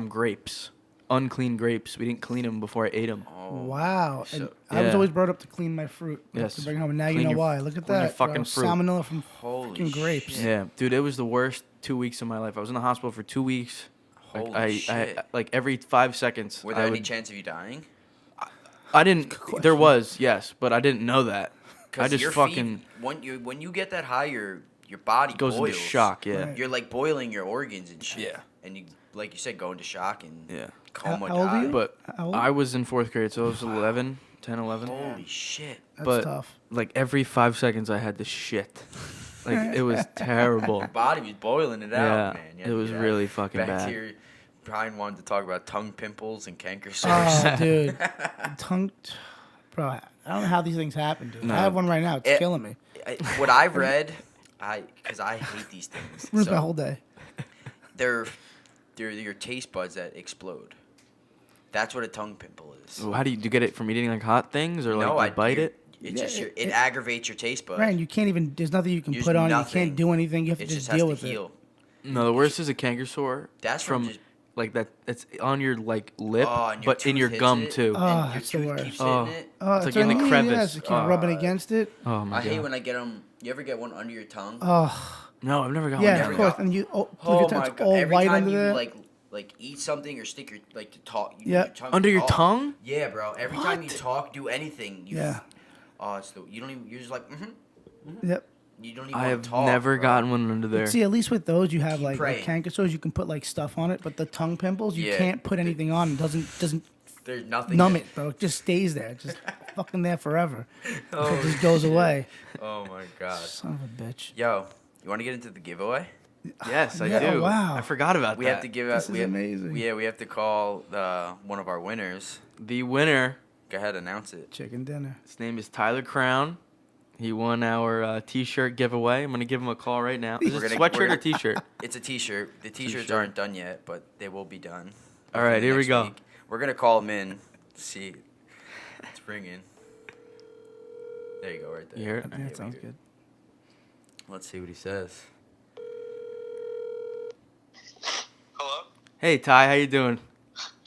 grapes, unclean grapes. We didn't clean them before I ate them. Oh. Wow. And So- I was Yeah. always brought up to clean my fruit. Yes. To bring home, and now you Clean know your- why. Look at clean your that. fucking bro. fruit. Salmonella from Holy fucking grapes. shit. Yeah, dude, it was the worst 2 weeks of my life. I was in the hospital for 2 weeks. Holy I shit. like every 5 seconds. Were there I any would- chance of you dying? I didn't. question. There was, yes, but I didn't know that. I just your fucking feet, when you get that high, your body goes boils. into shock. Yeah, Right. You're like boiling your organs and shit. Yeah. And you, like you said, go into shock and yeah. coma. How old are die. you? But How old? I was in fourth grade, so I was 11, 10, 11. Holy shit. That's but tough. like every 5 seconds, I had to shit. Like it was terrible. Your body was boiling it Yeah, out, man. You had it to was get out. really fucking Back bad. to your, Brian wanted to talk about tongue pimples and canker sores. Oh, dude. Tongue. Bro, I don't know how these things happen, dude. No. I have one right now. It's killing me. What I read, because I hate these things. Ruins my So whole day. they're your taste buds that explode. That's what a tongue pimple is. So how do you get it from eating like hot things or like No, you bite it? It Yeah, just it aggravates your taste bud. Right, and you can't even. There's nothing you can There's put on. nothing. You can't do anything. You have to It just just has deal to with heal. No, the worst is a canker sore. That's from just, like that. It's on your like lip, oh, and but in your tooth hits gum it, too. Oh, and your that's the tooth worst. keeps Oh. hitting it. Oh, It's like what in I the mean, crevice. Yes, you keep rubbing against it. Oh my I god. hate when I get them. You ever get one under your tongue? Oh, No, I've never got one. Yeah, down of there. course. And you, Oh it's my god! all Every white time under you there. like eat something or stick your to talk. Yeah. Your tongue Under to your talk. tongue? Yeah, bro. Every time you What? talk, do anything. Yeah. Oh, you don't even. You're just like. Yep. You don't even. I wanna have talk, never bro. gotten one under there. See, at least with those, you have Keep like praying. canker sores. You can put like stuff on it, but the tongue pimples, you Yeah. can't put anything on. It doesn't There's nothing. numb that- it, bro. It just stays there. It's just fucking there forever. Oh, It just goes shit. away. Oh my god. Son of a bitch. Yo, you want to get into the giveaway? Yes, I Yeah, do. wow. I forgot about We that. have to give out. This is amazing. We have to call one of our winners. The winner, Go ahead, announce it. Chicken dinner. his name is Tyler Crown. He won our T-shirt giveaway. I'm gonna give him a call right now. Is We're it gonna- sweatshirt we're or gonna- T-shirt? It's a T-shirt. The T-shirts T-shirt. aren't done yet, but they will be done. All right, within the here we next go. week. We're gonna call him in. See, it's ringing. There you go, right there. You hear it? Yeah, Yeah, that sounds we good. Let's see what he says. Hello? Hey Ty, how you doing?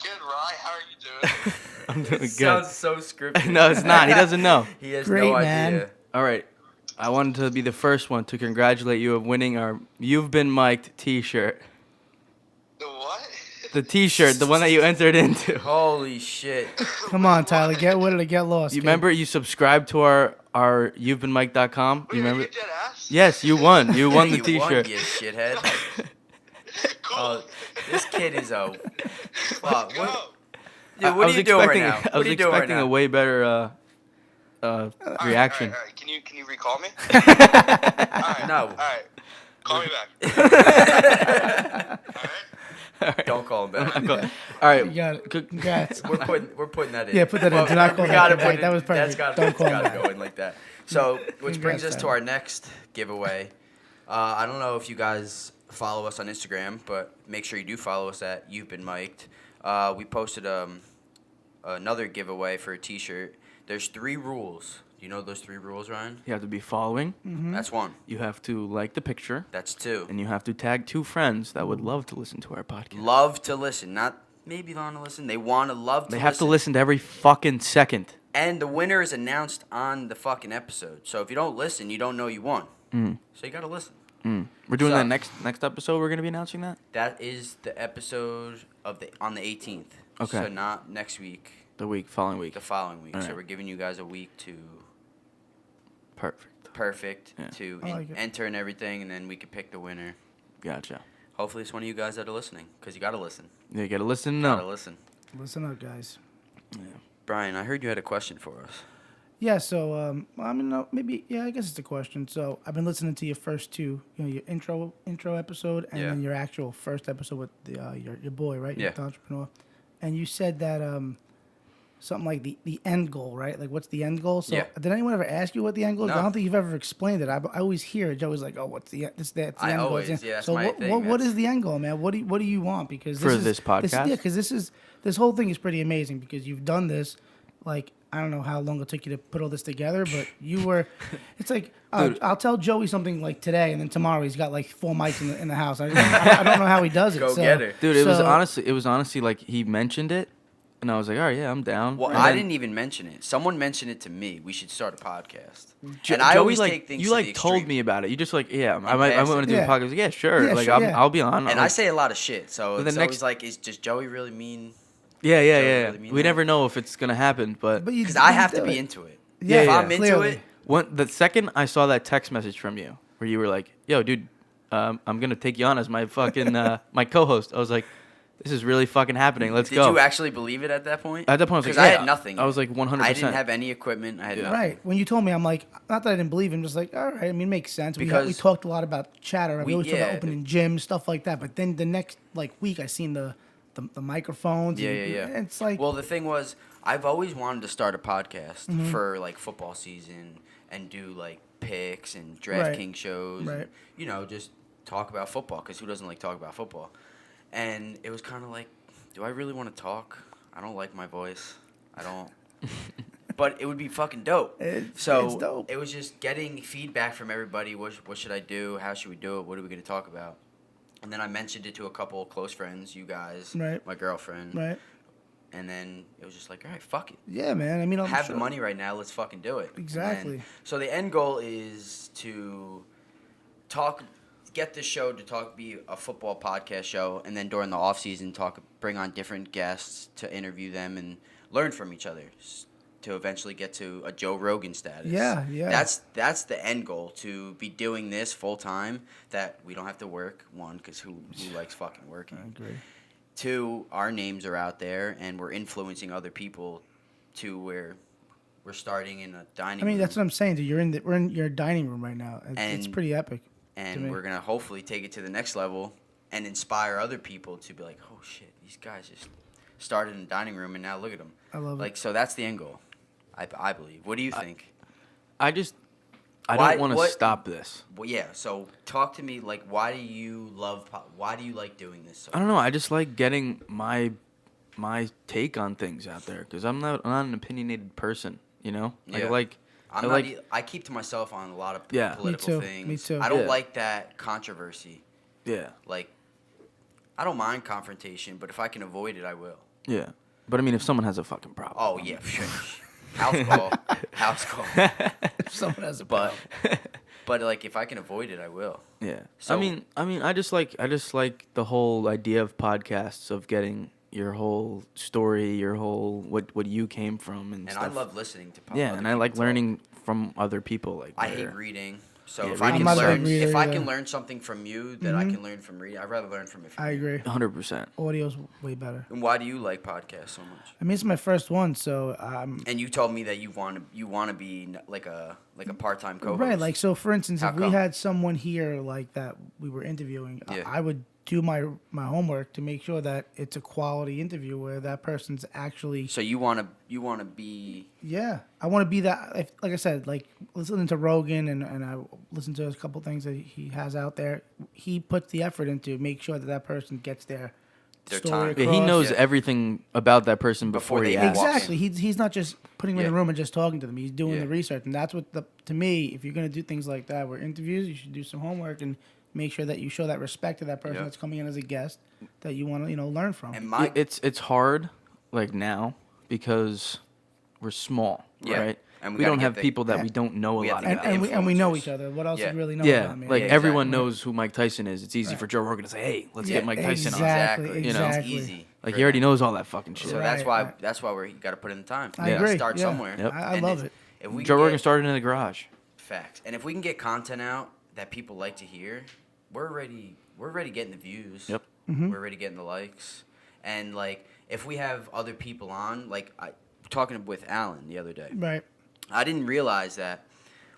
Good, Rye. How are you doing? I'm doing good. Sounds so scripted. No, it's not. He doesn't know. He has Great, no man. idea. All right. I wanted to be the first one to congratulate you of winning our You've Been Mic'd T-shirt. The what? The T-shirt, the one that you entered into. Holy shit. Come on, Tyler. Get with it or get lost. You kid. remember you subscribed to our you'vebeenmic'd.com? You Wait, remember? Are you dead ass? Yes, you won. You won the You won, T-shirt. you shithead. Cool. Oh, this kid is a. Fuck. Go. What, dude, what I are you doing right now? I What was are you doing right expecting now? a way better reaction. All right. Can you recall me? All right. No. All right. Call me back. All right. Don't call him back. All right. You got it. Congrats. We're putting that in. Yeah, put that in. Well, Do not call we that gotta back. put it- That was That's perfect. gotta, Don't that's call gotta back. go in like that. So, which brings Congrats, us to Tyler. our next giveaway. I don't know if you guys follow us on Instagram, but make sure you do follow us at You've Been Mic'd. We posted another giveaway for a T-shirt. There's 3 rules. Do you know those 3 rules, Ryan? You have to be following. That's 1. You have to like the picture. That's 2. And you have to tag 2 friends that would love to listen to our podcast. Love to listen, not maybe want to listen. They want to love to They listen. have to listen to every fucking second. And the winner is announced on the fucking episode. So if you don't listen, you don't know you won. Mm. So you gotta listen. We're doing So- that next episode. We're gonna be announcing that. That is the episode on the 18th. Okay. So not next week, The following week. the following week. So Alright. we're giving you guys a week to Perfect. Yeah. to I like it. enter and everything, and then we can pick the winner. Gotcha. Hopefully it's one of you guys that are listening, because you gotta listen. Yeah, you gotta listen. Gotta No. listen. Listen up, guys. Brian, I heard you had a question for us. Yeah, so I mean, maybe I guess it's a question. So I've been listening to your first 2, your intro episode, and Yeah. then your actual first episode with the your boy, right? Yeah. The entrepreneur. And you said that something like the end goal, right? Like, what's the end goal? So Yeah. did anyone ever ask you what the end goal is? No. I don't think you've ever explained it. I always hear it. Joey's like, oh, what's the it's the I end goal? always- It's the- yeah, that's so my what, thing. what That's- is the end goal, man? What do you want? Because For this podcast? yeah, because this whole thing is pretty amazing because you've done this, like. I don't know how long it took you to put all this together, but you were. It's like Dude. I'll tell Joey something like today, and then tomorrow he's got like 4 mics in the house. I don't know how he does it. Go so, get her. Dude, it was so- honestly like he mentioned it, and I was like, all right, yeah, I'm down. Well, And I then didn't even mention it. Someone mentioned it to me. We should start a podcast. Jo- and I Joey, always like, take things you to like the told extreme. me about it. You just like, yeah, I passing. want to do Yeah. a podcast. I was like, yeah, sure. Yeah, like, sure, yeah. I'll be on. And Like, I say a lot of shit, so the it's next- always like, does Joey really mean? yeah. really mean We that. never know if it's gonna happen, but But you Because I you have to do be it. into it. Yeah, if yeah, I'm into clearly. it, the second I saw that text message from you where you were like, yo, dude, I'm gonna take you on as my fucking my co-host. I was like, this is really fucking happening. Let's did go. you actually believe it at that point? At that point, I was Because like, I yeah. had nothing. I was like 100%. I didn't have any equipment. I had Yeah. nothing. Right. When you told me, I'm like, not that I didn't believe him, just like, all right. I mean, it makes sense. We Because talked a lot about chatter. We always talk yeah. about opening gyms, stuff like that. But then the next week, I seen the microphones. Yeah, and yeah. It's like, Well, the thing was, I've always wanted to start a podcast Mm-hmm. for like football season and do like picks and Right. DraftKings shows. Right. And, just talk about football because who doesn't like talk about football? And it was kind of like, do I really want to talk? I don't like my voice. I don't. But it would be fucking dope. It's dope. It was just getting feedback from everybody. What should I do? How should we do it? What are we going to talk about? And then I mentioned it to a couple of close friends, you guys, Right. my girlfriend. right. And then it was just like, all right, fuck it. Yeah, man. I mean, I'm Have sure. the money right now. Let's fucking do it. Exactly. And so the end goal is to talk, get this show to be a football podcast show, and then during the off season bring on different guests to interview them and learn from each other to eventually get to a Joe Rogan status. Yeah. That's the end goal, to be doing this full time, that we don't have to work. One, because who likes fucking working? I agree. Two, our names are out there and we're influencing other people to where we're starting in a dining room. I mean, that's what I'm saying. Dude. We're in your dining room right now. It's pretty epic. And we're going to hopefully take it to the next level and inspire other people to be like, oh shit, these guys just started in a dining room and now look at them. I love it. So that's the end goal, I believe. What do you think? I don't want to stop this. Well, yeah. So talk to me. Like, why do you like doing this? I don't know. I just like getting my take on things out there because I'm not an opinionated person. You know, Yeah. I keep to myself on a lot of political things. Me too. I don't like that controversy. Yeah. Like, I don't mind confrontation, but if I can avoid it, I will. Yeah. But I mean, if someone has a fucking problem. Oh yeah, house call. If someone has a But like, if I can avoid it, I will. Yeah. So- I just like the whole idea of podcasts, of getting your whole story, your whole what you came from and stuff. I love listening to podcasts. Yeah, and I like learning from other people. Like I hate reading. So Yeah, if I reading's can I'm not a learn, big reader if I either. can learn something from you that I can learn from reading, I'd rather learn from it. From I you. agree. 100%. Audio's way better. And why do you like podcasts so much? I mean, it's my first one, so And you told me that you want to be like a part-time co-host. right. Like, so for instance, How if we come? had someone here like that we were interviewing, Yeah. I would do my homework to make sure that it's a quality interview where that person's actually. So you want to be. Yeah, I want to be that. Like I said, like listening to Rogan and I listen to a couple things that he has out there. He puts the effort into make sure that person gets their Their story time. Yeah, he across. knows Yeah. everything about that person before Before he they asks. walk in. Exactly. He's not just putting them in Yeah. the room and just talking to them. He's doing Yeah. the research, and that's what to me. If you're gonna do things like that, where interviews, you should do some homework and make sure that you show that respect to that person Yeah. that's coming in as a guest that you want to learn from. And my It's hard like now because we're small, Yeah. right? And we We gotta don't get have the- people that we don't know a we have lot to get about. the and we know influencers. each other. What else Yeah. you really know Yeah, about me? like Yeah, everyone exactly. knows who Mike Tyson is. It's easy for Joe Rogan to say, "Hey, let's Yeah, get Mike Tyson on." exactly, You know? It's exactly. easy. Like for he already them. knows all that fucking shit. So Right, right. that's why you got to put in the time. I You gotta agree. Start yeah. somewhere. Yep. I And love it. If we Joe can Rogan get started in the garage. facts, and if we can get content out that people like to hear, we're already getting the views. Yep. We're already getting the likes, and like if we have other people on, like talking with Alan the other day, Right. I didn't realize that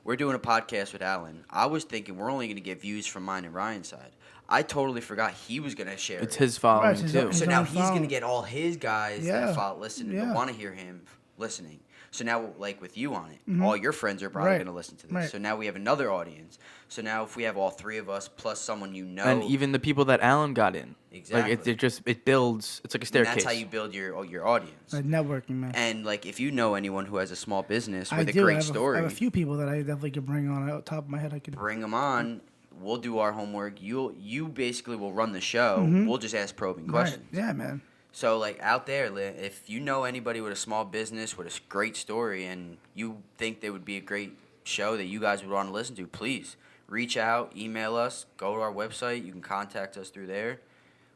we're doing a podcast with Alan. I was thinking we're only going to get views from mine and Ryan's side. I totally forgot he was going to share It's it. his following Right, it's his too. own- So His now own he's going to following. get all his guys Yeah. that follow, listen, Yeah. that want to hear him listening. So now, like with you on it, all your friends are probably Right. going to listen to this. Right. So now we have another audience. So now if we have all three of us plus someone you know, And even the people that Alan got in. Exactly. Like it builds. It's like a and staircase. that's how you build your audience. Networking, man. And like if you know anyone who has a small business with I a do. great I story, have a few people that I definitely could bring on. Out top of my head, I could. bring them on. We'll do our homework. You basically will run the show. We'll just ask probing questions. Right. Yeah, man. So like out there, if you know anybody with a small business with a great story and you think they would be a great show that you guys would want to listen to, please reach out, email us, go to our website. You can contact us through there.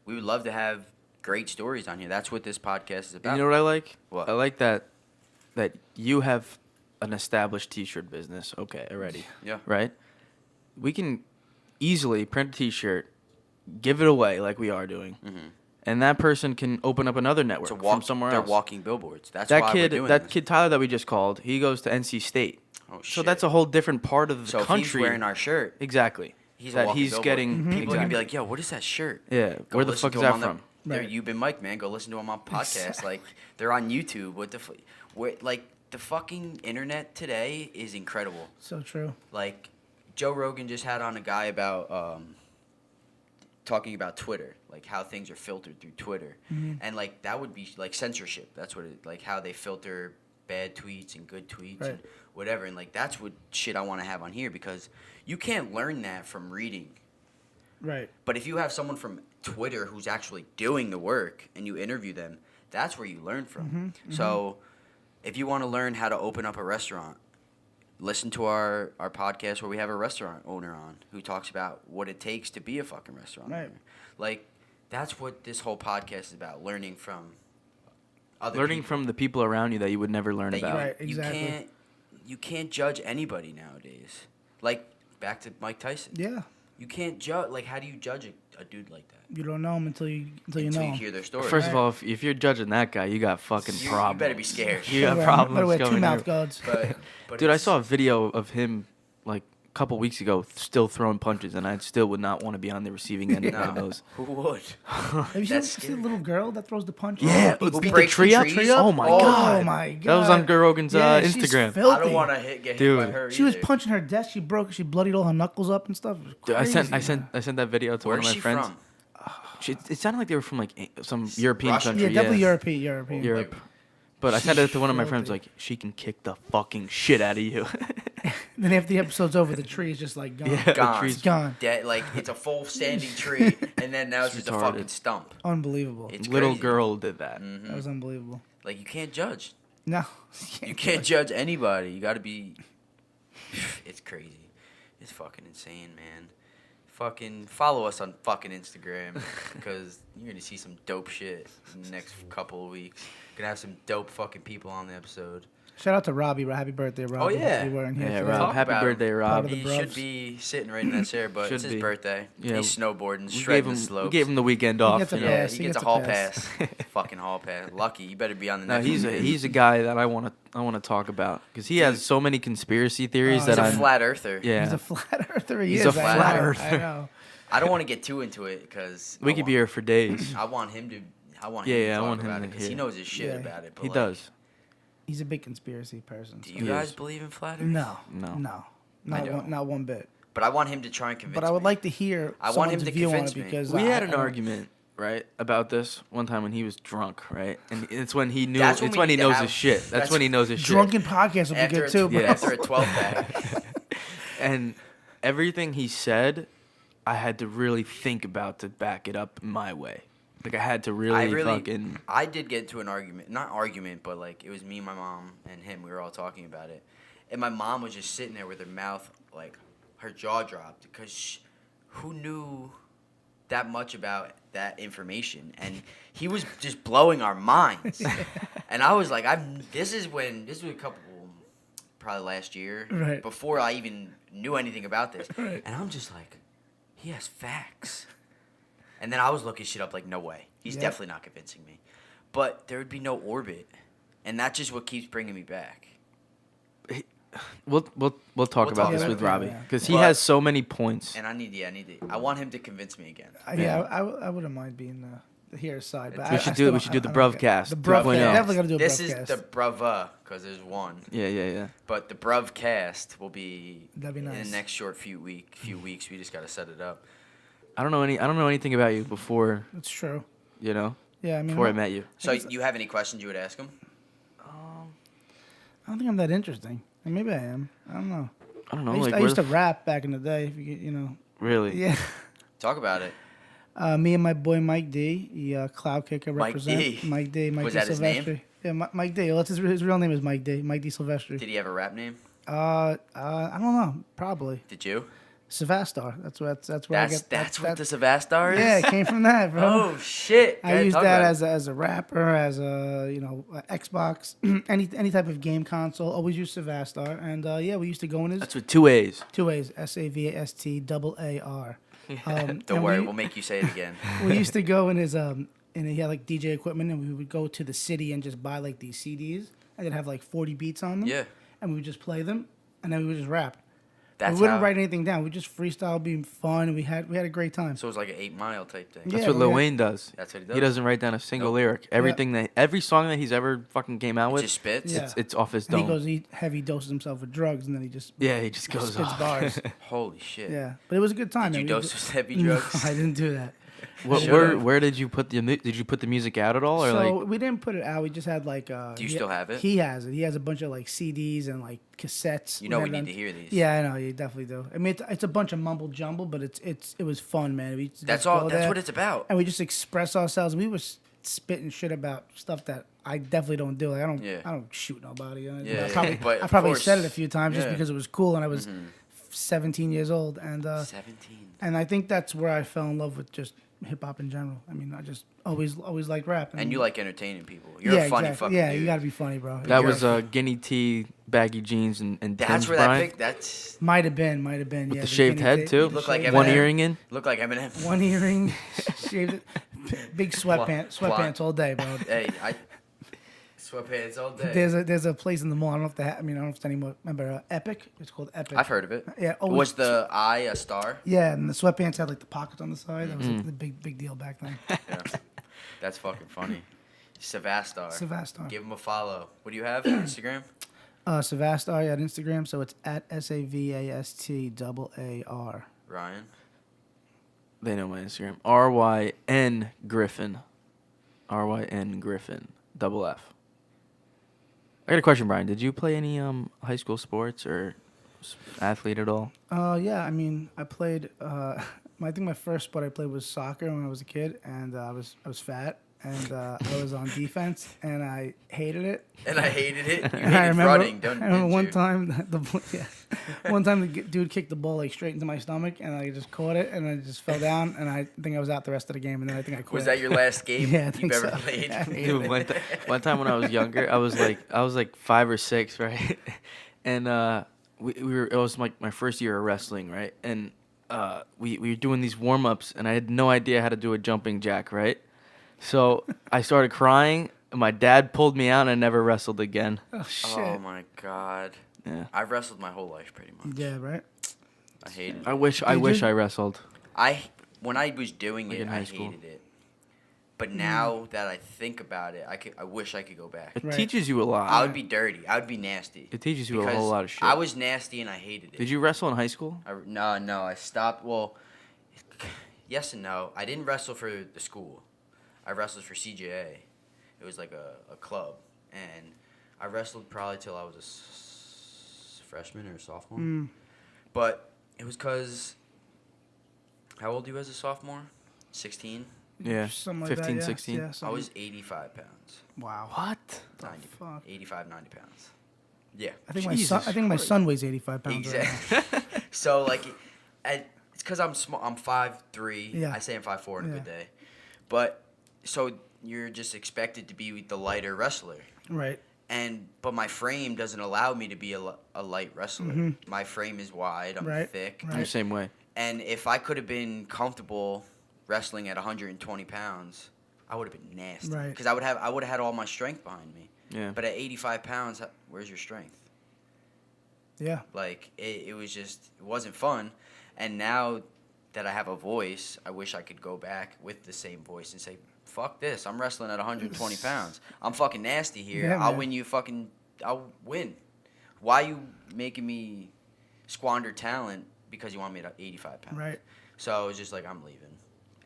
We would love to have great stories on here. That's what this podcast is about. And you know what I like? What? I like that you have an established T-shirt business. Okay, already. Yeah. Right. We can easily print a T-shirt, give it away like we are doing, and that person can open up another network To from somewhere they're else. walking billboards. That's that why kid, we're doing that this. kid Tyler that we just called, he goes to NC State. Oh, So shit. that's a whole different part of the So if country. he's wearing our shirt, exactly. he's a that walking he's billboard. getting. People are gonna exactly. be like, "Yo, what is that shirt?" Yeah, Go where the listen fuck to is him that on the- from? They're Right. You've Been Mike, man. Go listen to him on podcast. Exactly. Like they're on YouTube. What the like the fucking internet today is incredible. So true. Like Joe Rogan just had on a guy about talking about Twitter, like how things are filtered through Twitter, and like that would be like censorship. That's what it like how they filter bad tweets and good tweets Right. and whatever. And like that's what shit I want to have on here because you can't learn that from reading. Right. But if you have someone from Twitter who's actually doing the work and you interview them, that's where you learn from. So if you want to learn how to open up a restaurant, listen to our podcast where we have a restaurant owner on who talks about what it takes to be a fucking restaurant Right. owner. Like, that's what this whole podcast is about, learning from other Learning people. from the people around you that you would never learn that about. Right, exactly. you can't judge anybody nowadays. Like, back to Mike Tyson. Yeah. You can't judge. Like, how do you judge a dude like that? You don't know him until you know Until you him. hear their story. First of all, if you're judging that guy, you got fucking you problems. better be scared. You got Better problems wear two going mouth on. guards. But Dude, I it's- saw a video of him like a couple weeks ago still throwing punches, and I still would not want to be on the receiving end of one of No, those. who would? Have you That's seen the scary. little girl that throws the punch? Yeah, Who beat the breaks the tree up. trees? Oh my Oh god. Oh my god. That was on Rogan's Yeah, she's Instagram. filthy. I don't want to get hit Dude. by her. She was either. punching her desk. She bloodied all her knuckles up and stuff. It was Dude, I crazy, sent that video to Where one is of my she friends. from? It sounded like they were from like some European Russia? country. Yeah, definitely European. Europe. But I sent it to one of my She's friends, filthy. like, she can kick the fucking shit out of you. Then after the episode's over, the tree is just like gone. Yeah. Gone. tree's- It's gone. Dead, like, it's a full standing tree, and then now it's just a retarded. fucking stump. Unbelievable. It's Little crazy. girl did that. That was unbelievable. Like, you can't judge. No. You can't judge anybody. You got to be. It's crazy. It's fucking insane, man. Fucking follow us on fucking Instagram because you're gonna see some dope shit in the next couple of weeks. Gonna have some dope fucking people on the episode. Shout out to Robbie. Happy birthday, Robbie. yeah. We weren't here Yeah, for Rob. Talk Happy about him. birthday, Rob. Part of He the should Brubs. be sitting right in that chair, but Should it's his be. birthday. Yeah, He's snowboarding, We shredding gave the him. slopes. We gave him the weekend off. gets a you know? Yeah, pass. he He gets gets a a hall pass. pass. Fucking hall pass. Lucky. You better be on the No, next. he's a guy that I want to talk about because he has so many conspiracy theories Oh, that He's a I'm. flat earther. Yeah, He's a flat earther. He He's is. a I flat know, earther. I know. I don't want to get too into it because we could be here for days. I want him to. I want Yeah, him to yeah, I talk want him about to it because he hear. knows his shit Yeah, about it. But He like, does. He's a big conspiracy person. Do so- you He guys is. believe in flat Earth? No. No. No. I don't. Not one bit. But I want him to try and convince. But I would me. like to hear I want him someone's to view on convince it me. because We had I an don't- argument, right, about this one time when he was drunk, right? And it's when he knew. That's when It's we when he need to knows have- his shit. That's that's- when he knows his shit. Drunken podcast would be after good too, bro. Yeah. after a 12 pack. And everything he said, I had to really think about to back it up my way. Like I had to really, fucking. I did get into an argument, not argument, but like it was me, my mom, and him. We were all talking about it, and my mom was just sitting there with her mouth like her jaw dropped because who knew that much about that information, and he was just blowing our minds, and I was like, this was a couple, probably last year, Right. before I even knew anything about this, Right. and I'm just like, he has facts. And then I was looking shit up like, no way. He's Yep. definitely not convincing me. But there would be no orbit. And that's just what keeps bringing me back. We'll talk We'll about talk this about with it, Robbie yeah. because he But- has so many points. And I want him to convince me again. Yeah, I wouldn't mind being here side. But We I should still do don't- the I don't get- Bruvcast The Bruvcast. 2.0. Definitely gotta do a This Bruvcast. is the Bruva, because there's one. Yeah. But the Bruvcast will be, That'd be in nice. the next short few weeks. We just got to set it up. I don't know anything about you before, It's true. you know, Yeah, I mean, before I I'm- met you. So you have any questions you would ask him? I don't think I'm that interesting. And maybe I am. I don't know. I don't know. I used, Like, I where used to the rap back in the day. If you know. really? Yeah. Talk about it. Me and my boy Mike D, he cloud kicker Mike represent. D. Mike D. Mike Was D. that his name? Silvestri. Yeah, Mike D. Well, that's his real name is Mike D. Mike D. Silvestri. Did he have a rap name? I don't know. Probably Did you? Savastar. That's where I get. That's what the Savastar is? Yeah, it came from that, bro. Oh, shit. Go I ahead, used talk that about it. as a rapper, as a Xbox, any type of game console. Always used Savastar, and yeah, we used to go in his That's with two A's. two ways: SAVAST AAR. Don't worry, we'll make you say it again. We used to go in his and he had like DJ equipment, and we would go to the city and just buy like these CDs, and they'd have like 40 beats on them. Yeah. And we would just play them, and then we would just rap. That's we wouldn't how, write anything down. We just freestyle, being fun, and we had a great time. So it was like an 8 Mile type thing. That's Yeah, what Lil yeah. Wayne does. That's what he does. He doesn't write down a single Nope. lyric. Every song that he's ever fucking came out It with, just spits. Yeah. it's off his And he dome. goes, he heavy doses himself with drugs, and then he just Yeah, he just goes spits off. bars. Holy shit. Yeah, but it was a good time. Did you man. dose with heavy No, drugs? I didn't do that. Where did you put did you put the music out at all or So like we didn't put it out. We just had like. Do you still have it? He has it. He has a bunch of like CDs and like cassettes. You know we had need on- to hear these. Yeah, I know. You definitely do. I mean, it's a bunch of mumble jumble, but it was fun, man. We used to That's just all. go That's there, what it's about. And we just express ourselves. We were spitting shit about stuff that I definitely don't do it. Yeah. I don't shoot nobody. Yeah, I of probably course. said it a few times just Yeah. because it was cool and I was 17 years old, and 17. and I think that's where I fell in love with just hip hop in general. I mean, I just always liked rap. And you like entertaining people. You're a funny fucking Yeah, dude. you gotta be funny, bro. That You're was guinea tee, baggy jeans, and That's Tim's, where Brian. that pic. That's Might have been. With Yeah, the shaved guinea head pig- too. the Look like shaved One Eminem. head, earring in. look like Eminem. one earring, shaved, big sweatpants all day, bro. Hey, sweatpants all day. There's a place in the mall. I don't know if I don't know if it's anymore. Remember Epic? It's called Epic. I've heard of it. Yeah. Oh, Was the eye a star? Yeah, and the sweatpants had like the pockets on the side. That was like, the big deal back then. Yeah. That's fucking funny. Savastar. Savastar. Give him a follow. What do you have? Instagram? Savastar at Instagram, so it's at SAVASTAAR. Ryan? They know my Instagram. RYN Griffin. RYN Griffin. Double F. I got a question, Brian. Did you play any high school sports or athlete at all? Yeah, I mean, I played. I think my first sport I played was soccer when I was a kid, and I was fat, and I was on defense, and I hated it. And I hated it. You And hated running, I remember didn't one you? time one time the dude kicked the ball like straight into my stomach, and I just caught it, and I just fell down, and I think I was out the rest of the game, and then I think I quit. Was that your last game Yeah, I you've think ever so. played? Yeah, I hated Dude, it. one time when I was younger, I was like 5 or 6, right? And we were, it was like my first year of wrestling, right? And we were doing these warm ups, and I had no idea how to do a jumping jack, right? So I started crying, and my dad pulled me out, and I never wrestled again. Oh shit. Oh my god. Yeah. I've wrestled my whole life pretty much. Yeah, right. I hated it. I wish Did you? I wrestled. When I was doing Like it, in I high school. hated it. But now that I think about it, I wish I could go back. It Right. teaches you a lot. I would be dirty. I would be nasty. It teaches you a Because whole lot of shit. I was nasty and I hated it. Did you wrestle in high school? No, I stopped. Well, yes and no. I didn't wrestle for the school. I wrestled for CJA. It was like a club. And I wrestled probably till I was a freshman or a sophomore. But it was because, how old are you as a sophomore? 16? Yeah. Something like 15, that, yeah. 16. Yeah, I something. was 85 pounds. Wow. What? 90, fuck? 85, 90 pounds. Yeah. I think Jesus my son weighs 85 pounds. Right now. Exactly. So like, it's because I'm small. I'm 5'3". Yeah. I say I'm 5'4" on a Yeah. good day, but so you're just expected to be the lighter wrestler, Right. but my frame doesn't allow me to be a light wrestler. My frame is wide. I'm Right, thick, right. I'm the same way. and if I could have been comfortable wrestling at 120 pounds, I would have been nasty. Right. Because I would have had all my strength behind me. Yeah. But at 85 pounds, where's your strength? Yeah. Like, it wasn't fun. And now that I have a voice, I wish I could go back with the same voice and say, fuck this. I'm wrestling at 120 pounds. I'm fucking nasty here. Yeah, I'll man. win you I'll win. Why you making me squander talent because you want me at 85 pounds? Right. So it was just like, I'm leaving.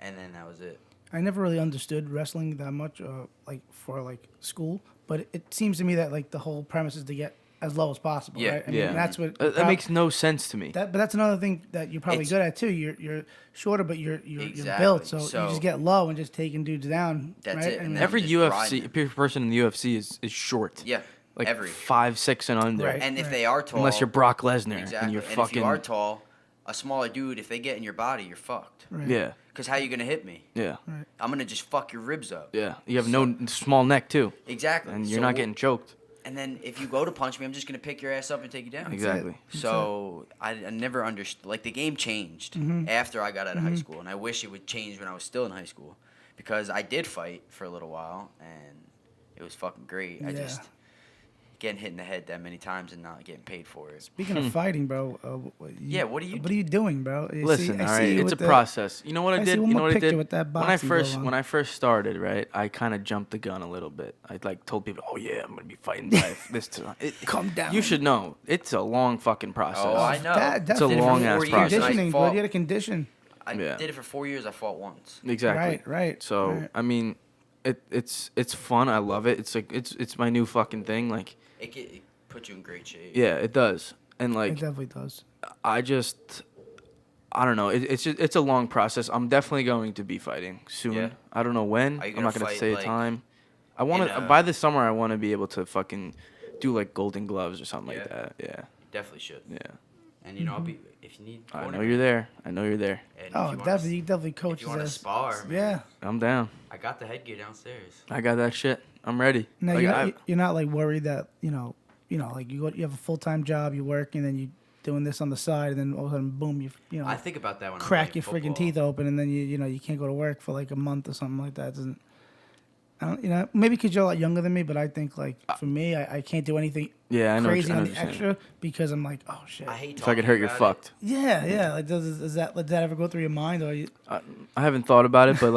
And then that was it. I never really understood wrestling that much, like for like school. But it seems to me that like the whole premise is to get as low as possible. Yeah. Right? I mean, Yeah. that's what. That makes no sense to me. But that's another thing that you're probably It's- good at too. You're shorter, but you're Exactly. built, so, So- you just get low and just taking dudes down. That's right? it, and And then- Every just UFC riding person in the UFC is short. Yeah. Like every. 5, 6, and under. Right. And if they are tall. Unless you're Brock Lesnar Exactly. and you're and fucking. if you are tall, a smaller dude, if they get in your body, you're fucked. Right. Yeah. Because how you going to hit me? Yeah. I'm going to just fuck your ribs up. Yeah. You have no small neck too, Exactly. and you're So- not getting choked. And then if you go to punch me, I'm just going to pick your ass up and take you down. Exactly. So I never understood. Like, the game changed after I got out of high school. And I wish it would change when I was still in high school. Because I did fight for a little while. And it was fucking great. I Yeah. just getting hit in the head that many times and not getting paid for it. Speaking of fighting, bro. Yeah, what are you What are you doing, bro? Listen, all right, it's a process. You know what I I did? see one You know more what I picture did? with that when I box you go first on. when I first started, right, I kind of jumped the gun a little bit. I like told people, "Oh yeah, I'm gonna be fighting by this time." Calm down. You should know, it's a long fucking process. Oh, I know. It's a long-ass process. Conditioning, bro. fought- You got to condition. I Yeah. did it for 4 years. I fought once. Exactly. Right. So right. I mean, it's fun. I love it. It's like it's my new fucking thing. Like, It put you in great shape. yeah, it does. And It like, definitely does. I don't know. It's a long process. I'm definitely going to be fighting soon. Yeah. I don't know when. Are you I'm not gonna gonna fight, say a like, time. I want in to a- by this summer. I want to be able to fucking do like Golden Gloves or something like Yeah. that. Yeah, You definitely should. yeah. And you know, I'll be if you need. I know cornerback, you're there. I know you're there. And if Oh, you wanna definitely, you definitely coach If you want to his ass. spar, man, Yeah. I'm down. I got the headgear downstairs. I got that shit. I'm ready. No, Like, you're not like worried that like you have a full time job, you work, and then you doing this on the side, and then all of a sudden, boom, you I think about that when crack I'm your playing freaking football. teeth open, and then you can't go to work for like a month or something like that. It doesn't I don't maybe because you're a lot younger than me, but I think like for me, I can't do anything Yeah, I know. crazy I know on what the you're saying. extra because I'm like, oh shit. I hate If I talking get hurt, you're about fucked. Yeah. Like, does that ever go through your mind, or you? I haven't thought about it, but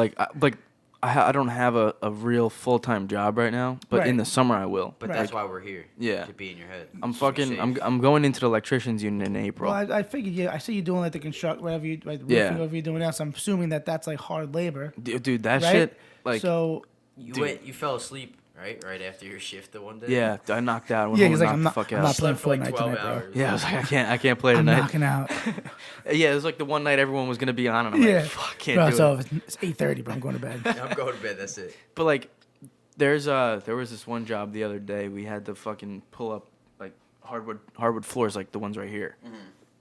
I don't have a real full time job right now. But in Right. the summer I will. But Right. that's why we're here. Yeah. To be in your head. I'm So you're fucking. safe. I'm going into the electricians union in April. Well, I figured I see you doing like the construct whatever you like roofing, Yeah. whatever you're doing now. So I'm assuming that's like hard labor, Dude, that right? shit. Like, so. You fell asleep right after your shift the one day. yeah, I knocked out. Went Yeah, home he's and like, I'm knocked not- the fuck I'm out. not playing Slept for like Fortnite 12 tonight, bro. hours. Yeah, I was like, I can't play I'm tonight. knocking out. Yeah, it was like the one night everyone was gonna be on, and I'm Yeah. like, fuck, can't Bro, do so it. it's 8:30, bro. I'm going to bed. I'm going to bed. That's it. But like, there was this one job the other day. We had to fucking pull up like hardwood floors, like the ones right here,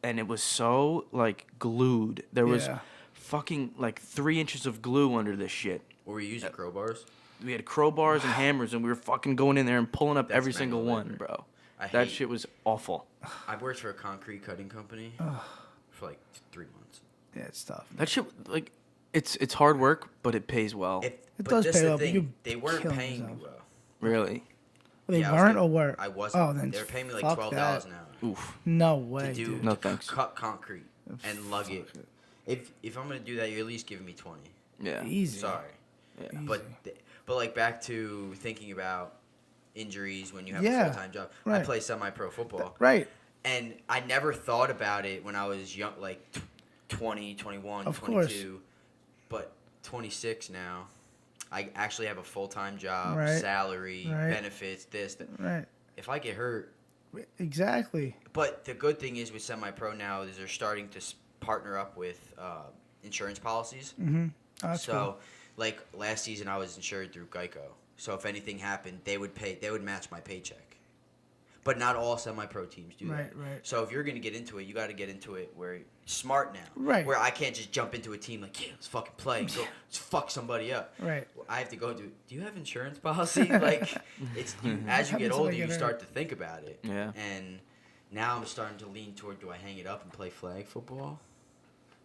and it was so like glued. There was Yeah. fucking like 3 inches of glue under this shit. Were you using crowbars? We had crowbars and hammers, and we were fucking going in there and pulling up That's every single manual one, labor. bro. I That hate- shit was awful. I worked for a concrete cutting company for like 3 months. Yeah, it's tough. That shit, like, it's hard work, but it pays well. But does this pay the well, but thing, you're they weren't killing paying me yourself. well. Really. They Yeah, I was weren't getting- or were? I wasn't. Oh, then they were paying me like fuck $12 that. an hour Oof. No way, to do dude. No to thanks. cut concrete and lug it. If I'm gonna do that, you're at least giving me 20. Yeah. Easy. Sorry, Yeah. but like back to thinking about injuries when you have Yeah, a full time job. I right. play semi-pro football. Right. And I never thought about it when I was young, like 20, 21, Of 22. But 26 now, I actually have a full-time job, Right. salary, Right. benefits, this, that. Right. If I get hurt, Exactly. but the good thing is with semi-pro now is they're starting to partner up with insurance policies. Mm-hmm. Oh, that's So, cool. like last season, I was insured through Geico. So if anything happened, they would match my paycheck. But not all semi-pro teams do Right, that. right. So if you're gonna get into it, you got to get into it where smart now. Right. Where I can't just jump into a team like, yeah, let's fucking play, and go, let's fuck somebody up. Right. I have to go do you have insurance policy? Like, as you Happens get when older, I get you hurt. start to think about it. Yeah. And now I'm starting to lean toward, do I hang it up and play flag football?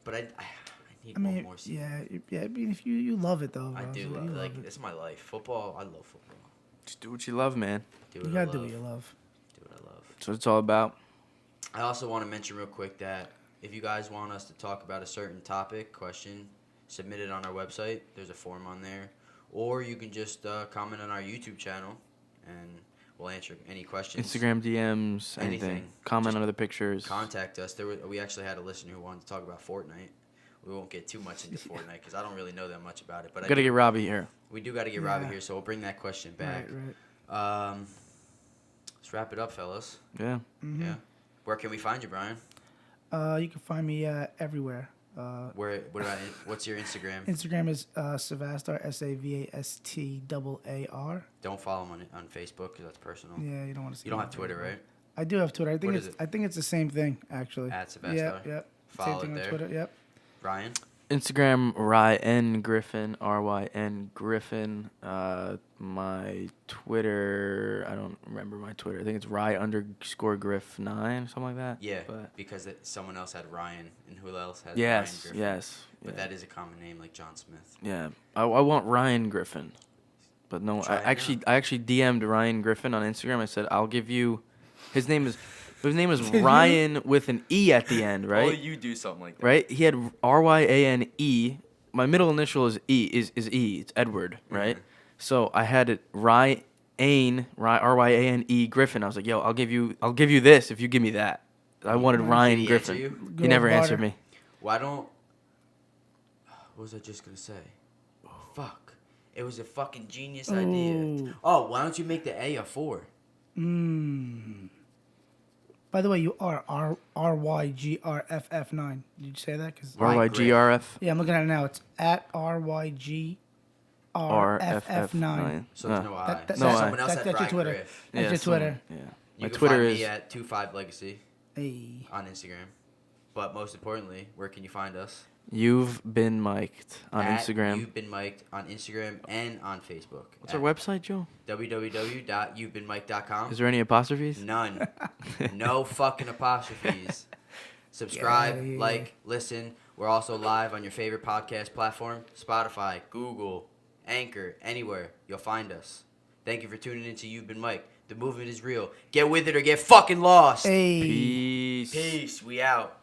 But I need I one mean, more season. yeah. I mean, if you love it though, I bro, do so love, you like it. it's my life. Football, I love football. Just do what you love, man. Do what You I gotta love. do what you love. Do what I love. That's what it's all about. I also want to mention real quick that if you guys want us to talk about a certain topic, question, submit it on our website. There's a form on there. Or you can just comment on our YouTube channel, and we'll answer any questions. Instagram DMs, anything. Anything. Comment Just on other pictures. Contact us. We actually had a listener who wanted to talk about Fortnite. We won't get too much into Fortnite because I don't really know that much about it. But Gotta get Robbie here. we do got to get Robbie Yeah. here, so we'll bring that question back. Right. Let's wrap it up, fellas. Yeah. Mm-hmm. Yeah. Where can we find you, Brian? You can find me everywhere. What's your Instagram? Instagram is Savastar, SAVASTAAR. Don't follow him on Facebook because that's personal. Yeah, you don't want to see. You don't my have Twitter, face. right? I do have Twitter. What is it? I think it's the same thing actually. At Savastar? Yep. Yep. Follow same thing it on there. Twitter. Yep. Ryan? Instagram Ryan Griffin, RYN Griffin. My Twitter, I don't remember my Twitter. I think it's Rye_Griff9, something like that. Yeah, But because someone else had Ryan, and who else had yes, Ryan Griffin? yes. But yeah. that is a common name like John Smith. Yeah, I want Ryan Griffin, but no, Try I it actually DM'd Ryan Griffin on Instagram. I said I'll give you. His name is Ryan with an E at the end, right? you do something like that. Right? He had RYANE. My middle initial is E. Is E. It's Edward, right? Mhm. So I had it RYANE Griffin. I was like, yo, I'll give you this if you give me that. I wanted Did Ryan he Griffin. answer you? He never Good answered barter. me. Why don't... What was I just going to say? Fuck. It was a fucking genius idea. Ooh. Oh, why don't you make the A a 4? By the way, you are RYGRFF9. Did you say that? 'Cause RYGRF. yeah, I'm looking at it now. It's at RYGRFF9. RFF9. So there's no I. That- So no I. someone else That's had your Brian Twitter. Griff. That's your Twitter. Yeah. You My can Twitter find is me at 25legacy Hey. on Instagram. But most importantly, where can you find us? You've Been Mic'd on At Instagram. You've Been Mic'd on Instagram and on Facebook. What's our website, Joe? www.you'vebeenmic'd.com. Is there any apostrophes? None. No fucking apostrophes. Get Subscribe, outta here. like, listen. We're also live on your favorite podcast platform, Spotify, Google, Anchor, anywhere. You'll find us. Thank you for tuning in to You've Been Mike. The movement is real. Get with it or get fucking lost. Hey. Peace. Peace. We out.